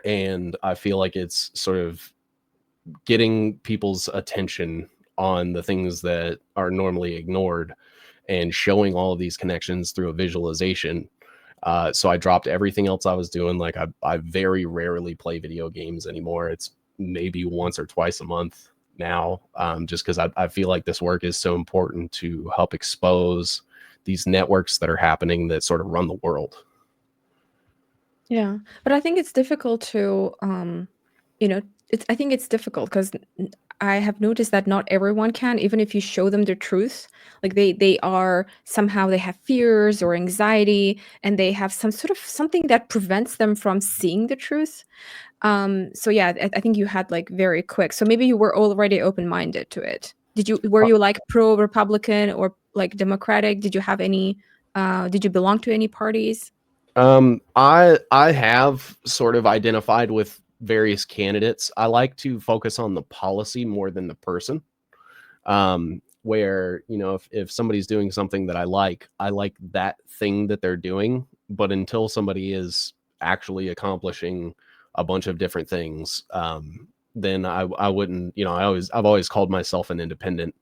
and I feel like it's sort of getting people's attention on the things that are normally ignored, and showing all of these connections through a visualization. So I dropped everything else I was doing. Like I very rarely play video games anymore. It's maybe once or twice a month now, just because I feel like this work is so important to help expose these networks that are happening that sort of run the world. Yeah, but I think it's difficult to, I think it's difficult because I have noticed that not everyone can, even if you show them the truth. Like they are somehow they have fears or anxiety, and they have some sort of something that prevents them from seeing the truth. So yeah, I think you had like very quick. So maybe you were already open-minded to it. Were Uh, you like pro-Republican or like Democratic? Did you have any? Did you belong to any parties? I have sort of identified with various candidates. I like to focus on the policy more than the person. Where if somebody's doing something that I like that thing that they're doing. But until somebody is actually accomplishing a bunch of different things, then I wouldn't. I've always called myself an independent.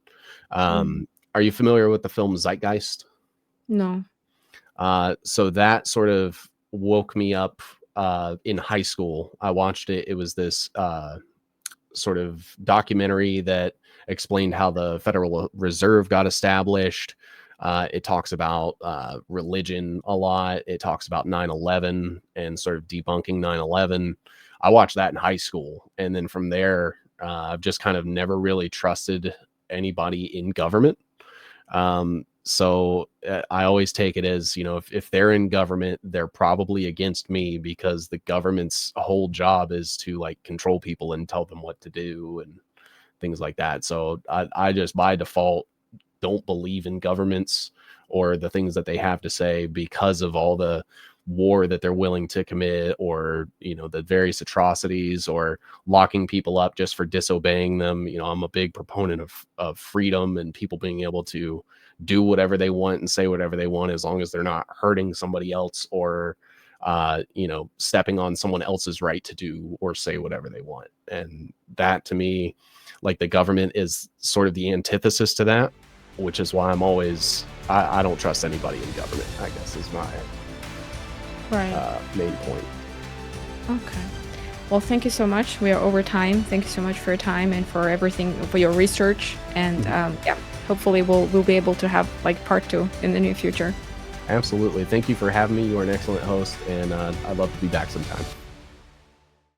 Mm, Are you familiar with the film Zeitgeist? no. So that sort of woke me up in high school. I watched it. It was this sort of documentary that explained how the Federal Reserve got established. It talks about religion a lot. It talks about 9/11 and sort of debunking 9/11. I watched that in high school. And then from there, I've just kind of never really trusted anybody in government. So I always take it as, if they're in government, they're probably against me, because the government's whole job is to like control people and tell them what to do and things like that. So I just by default don't believe in governments or the things that they have to say, because of all the war that they're willing to commit, or the various atrocities, or locking people up just for disobeying them. I'm a big proponent of freedom and people being able to do whatever they want and say whatever they want, as long as they're not hurting somebody else, or stepping on someone else's right to do or say whatever they want. And that, to me, like, the government is sort of the antithesis to that, which is why I don't trust anybody in government, I guess, is my Right. main point. Okay. Well, thank you so much. We are over time. Thank you so much for your time and for everything, for your research. And Mhm. yeah, hopefully we'll be able to have like part two in the near future. Absolutely. Thank you for having me. You are an excellent host, and I'd love to be back sometime.